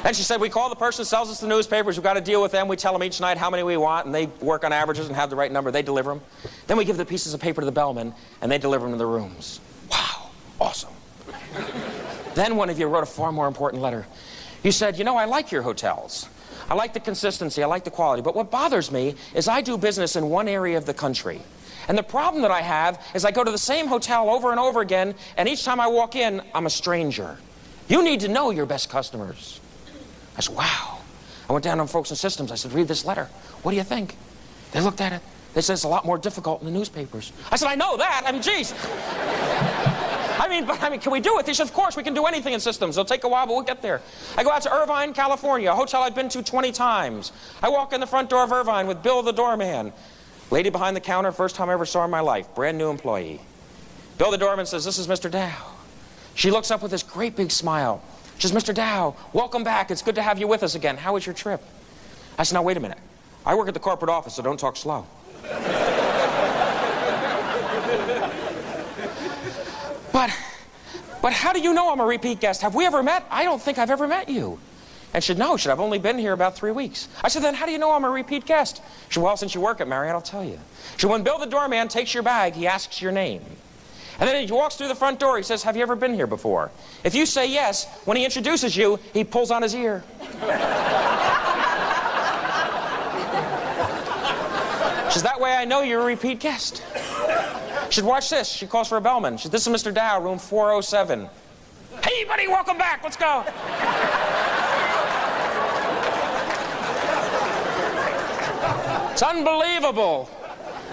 And she said, we call the person who sells us the newspapers. We've got to deal with them. We tell them each night how many we want, and they work on averages and have the right number. They deliver them. Then we give the pieces of paper to the bellman, and they deliver them to the rooms. Wow, awesome. Then one of you wrote a far more important letter. You said, you know, I like your hotels. I like the consistency. I like the quality. But what bothers me is I do business in one area of the country. And the problem that I have is I go to the same hotel over and over again, and each time I walk in, I'm a stranger. You need to know your best customers. I said, wow. I went down on Folks and Systems. I said, read this letter. What do you think? They looked at it. They said it's a lot more difficult in the newspapers. I said, I know that. I mean, geez. I mean, can we do it? They said, of course, we can do anything in systems. It'll take a while, but we'll get there. I go out to Irvine, California, a hotel I've been to 20 times. I walk in the front door of Irvine with Bill the doorman. Lady behind the counter, first time I ever saw in my life, brand new employee. Bill the doorman says, this is Mr. Dow. She looks up with this great big smile. She says, Mr. Dow, welcome back. It's good to have you with us again. How was your trip? I said, now, wait a minute. I work at the corporate office, so don't talk slow. But how do you know I'm a repeat guest? Have we ever met? I don't think I've ever met you. And she said, no, I've only been here about 3 weeks. I said, then how do you know I'm a repeat guest? She said, well, since you work at Marriott, I'll tell you. She said, when Bill the doorman takes your bag, he asks your name. And then he walks through the front door. He says, have you ever been here before? If you say yes, when he introduces you, he pulls on his ear. She says, that way I know you're a repeat guest. She said, watch this. She calls for a bellman. She said, this is Mr. Dow, room 407. Hey, buddy, welcome back. Let's go. It's unbelievable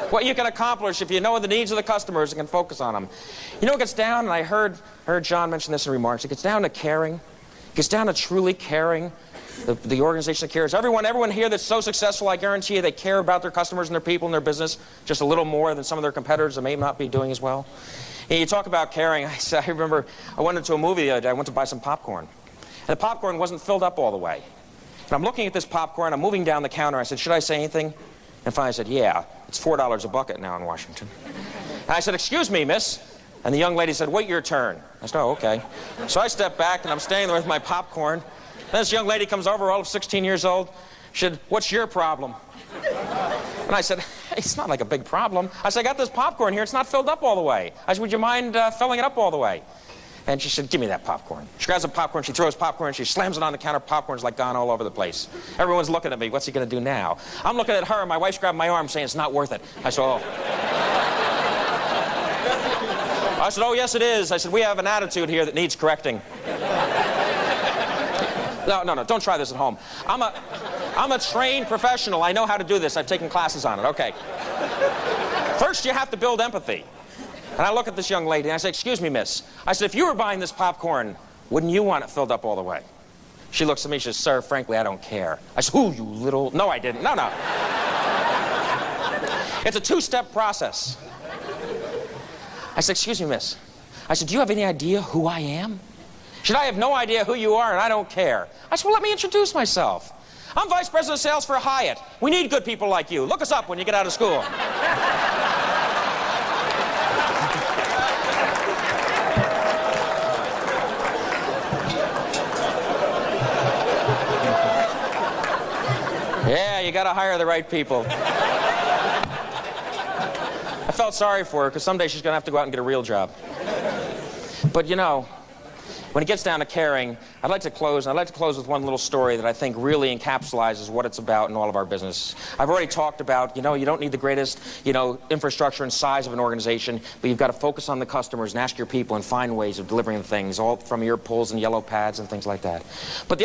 what you can accomplish if you know the needs of the customers and can focus on them. You know, it gets down, and I heard John mention this in remarks, it gets down to caring. It gets down to truly caring. The organization that cares. Everyone here that's so successful, I guarantee you, they care about their customers and their people and their business just a little more than some of their competitors that may not be doing as well. And you talk about caring. I remember I went into a movie the other day. I went to buy some popcorn. And the popcorn wasn't filled up all the way. And I'm looking at this popcorn. I'm moving down the counter. I said, should I say anything? And finally I said, yeah, it's $4 a bucket now in Washington. And I said, excuse me, miss. And the young lady said, wait your turn. I said, oh, okay. So I stepped back, and I'm standing there with my popcorn. And this young lady comes over, all of 16 years old. She said, what's your problem? And I said, hey, it's not like a big problem. I said, I got this popcorn here. It's not filled up all the way. I said, would you mind filling it up all the way? And she said, give me that popcorn. She grabs the popcorn, she throws popcorn, she slams it on the counter. Popcorn's like gone all over the place. Everyone's looking at me. What's he going to do now? I'm looking at her. My wife's grabbing my arm saying, it's not worth it. I said, oh. I said, oh, yes, it is. I said, we have an attitude here that needs correcting. No, don't try this at home. I'm a trained professional. I know how to do this. I've taken classes on it. Okay. First, you have to build empathy. And I look at this young lady, and I say, excuse me, miss. I said, if you were buying this popcorn, wouldn't you want it filled up all the way? She looks at me, she says, sir, frankly, I don't care. I said, ooh, you little... No, I didn't. No. It's a two-step process. I said, excuse me, miss. I said, do you have any idea who I am? She said, I have no idea who you are, and I don't care. I said, well, let me introduce myself. I'm Vice President of Sales for Hyatt. We need good people like you. Look us up when you get out of school. Yeah, you got to hire the right people. I felt sorry for her because someday she's going to have to go out and get a real job. But you know, when it gets down to caring, I'd like to close with one little story that I think really encapsulates what it's about in all of our business. I've already talked about, you know, you don't need the greatest, infrastructure and size of an organization, but you've got to focus on the customers and ask your people and find ways of delivering things, all from ear pulls and yellow pads and things like that. But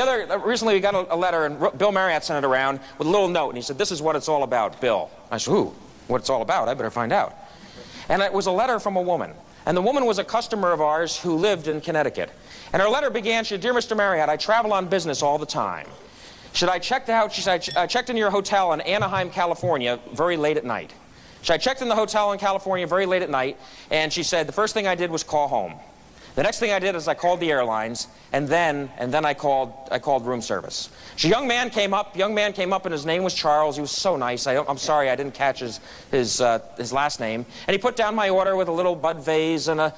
recently we got a letter, and Bill Marriott sent it around with a little note, and he said, this is what it's all about, Bill. I said, ooh, what it's all about? I better find out. And it was a letter from a woman. And the woman was a customer of ours who lived in Connecticut. And her letter began, she said, dear Mr. Marriott, I travel on business all the time. She said, I checked into your hotel in Anaheim, California, very late at night. She said, I checked in the hotel in California very late at night, and she said, the first thing I did was call home. The next thing I did is I called the airlines, and then I called room service. So a young man came up, and his name was Charles. He was so nice. I'm sorry I didn't catch his last name. And he put down my order with a little bud vase and a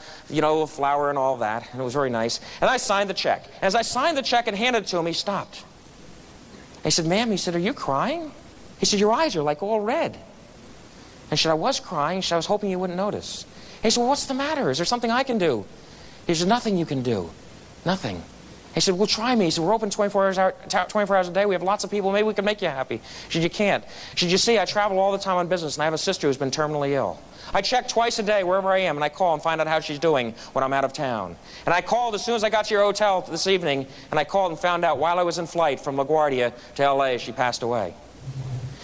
flower and all that, and it was very nice. And I signed the check. As I signed the check and handed it to him, he stopped. He said, "Ma'am," he said, "are you crying?" He said, "Your eyes are like all red." I said, "I was crying." She said, "I was hoping you wouldn't notice." He said, "Well, what's the matter? Is there something I can do?" He said, "Nothing you can do. Nothing." He said, "Well, try me." He said, "We're open 24 hours a day. We have lots of people. Maybe we can make you happy." She said, "You can't." She said, "You see, I travel all the time on business, and I have a sister who's been terminally ill. I check twice a day wherever I am, and I call and find out how she's doing when I'm out of town. And I called as soon as I got to your hotel this evening, and I called and found out while I was in flight from LaGuardia to L.A., she passed away.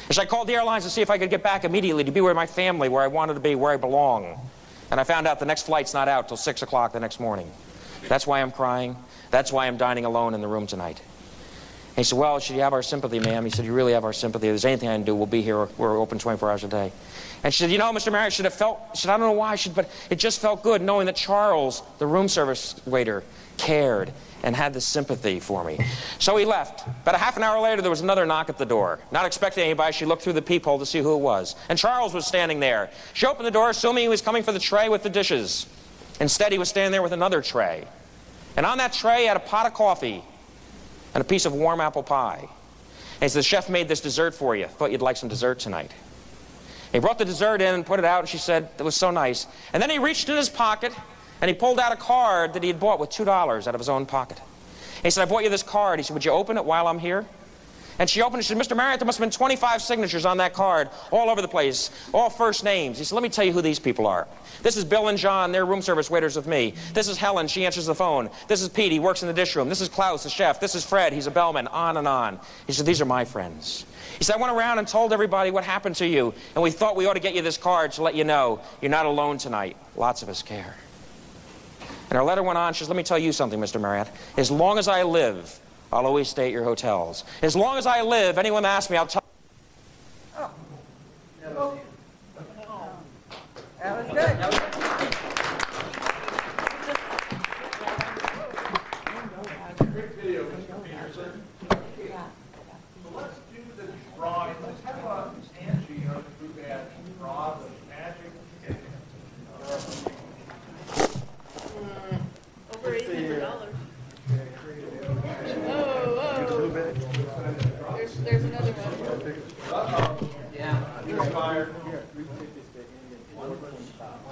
And so I called the airlines to see if I could get back immediately to be with my family, where I wanted to be, where I belong. And I found out the next flight's not out till 6 o'clock the next morning. That's why I'm crying. That's why I'm dining alone in the room tonight." And he said, "Well, should you have our sympathy, ma'am?" He said, "You really have our sympathy. If there's anything I can do, we'll be here. We're open 24 hours a day." And she said, Mr. Marriott, she said, "I don't know why," but it just felt good knowing that Charles, the room service waiter, cared and had this sympathy for me." So he left. About a half an hour later, there was another knock at the door. Not expecting anybody, she looked through the peephole to see who it was. And Charles was standing there. She opened the door, assuming he was coming for the tray with the dishes. Instead, he was standing there with another tray. And on that tray, he had a pot of coffee and a piece of warm apple pie. And he said, "The chef made this dessert for you. Thought you'd like some dessert tonight." He brought the dessert in and put it out, and she said, "It was so nice." And then he reached in his pocket, and he pulled out a card that he had bought with $2 out of his own pocket. And he said, "I bought you this card." He said, "Would you open it while I'm here?" And she opened it. She said, "Mr. Marriott, there must have been 25 signatures on that card, all over the place, all first names." He said, "Let me tell you who these people are. This is Bill and John. They're room service waiters with me. This is Helen. She answers the phone. This is Pete. He works in the dish room. This is Klaus, the chef. This is Fred. He's a bellman." On and on. He said, "These are my friends." He said, "I went around and told everybody what happened to you, and we thought we ought to get you this card to let you know you're not alone tonight. Lots of us care." And her letter went on. She says, "Let me tell you something, Mr. Marriott. As long as I live, I'll always stay at your hotels. As long as I live, anyone that asks me, I'll tell." That was good. Quick video, Mr. Peterson. So let's do the drawing. Let's have Angie on the group ad draw the magic ticket. Over $800. Whoa. There's another one. Yeah. You're fired. Go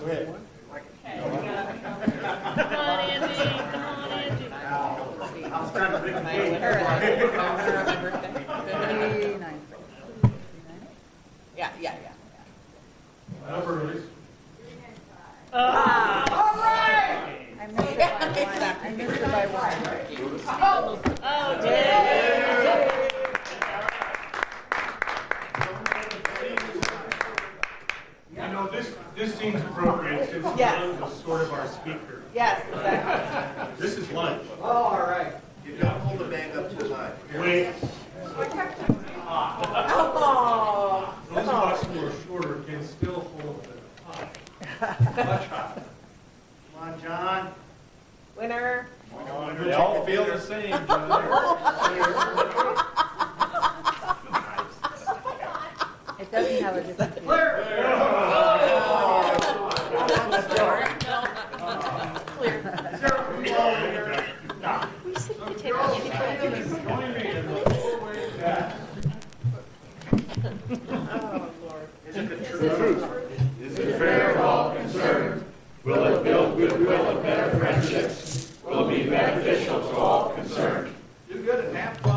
ahead. Come on, Angie. I was trying to think of Yeah. Number is. All right. I missed it by one. Oh, dear. You know, this seems appropriate since John was sort of our speaker. Yes, exactly. This is lunch. Oh, all right. You don't hold the bag up too high. Wait. Oh. Those of us who are shorter can still hold the high. Much higher. Come on, John. Winner. They all feel the same, John. It doesn't have a different. Is it fair to all concerned? Will it build goodwill and better friendships? Will it be beneficial to all concerned? Do good and have fun.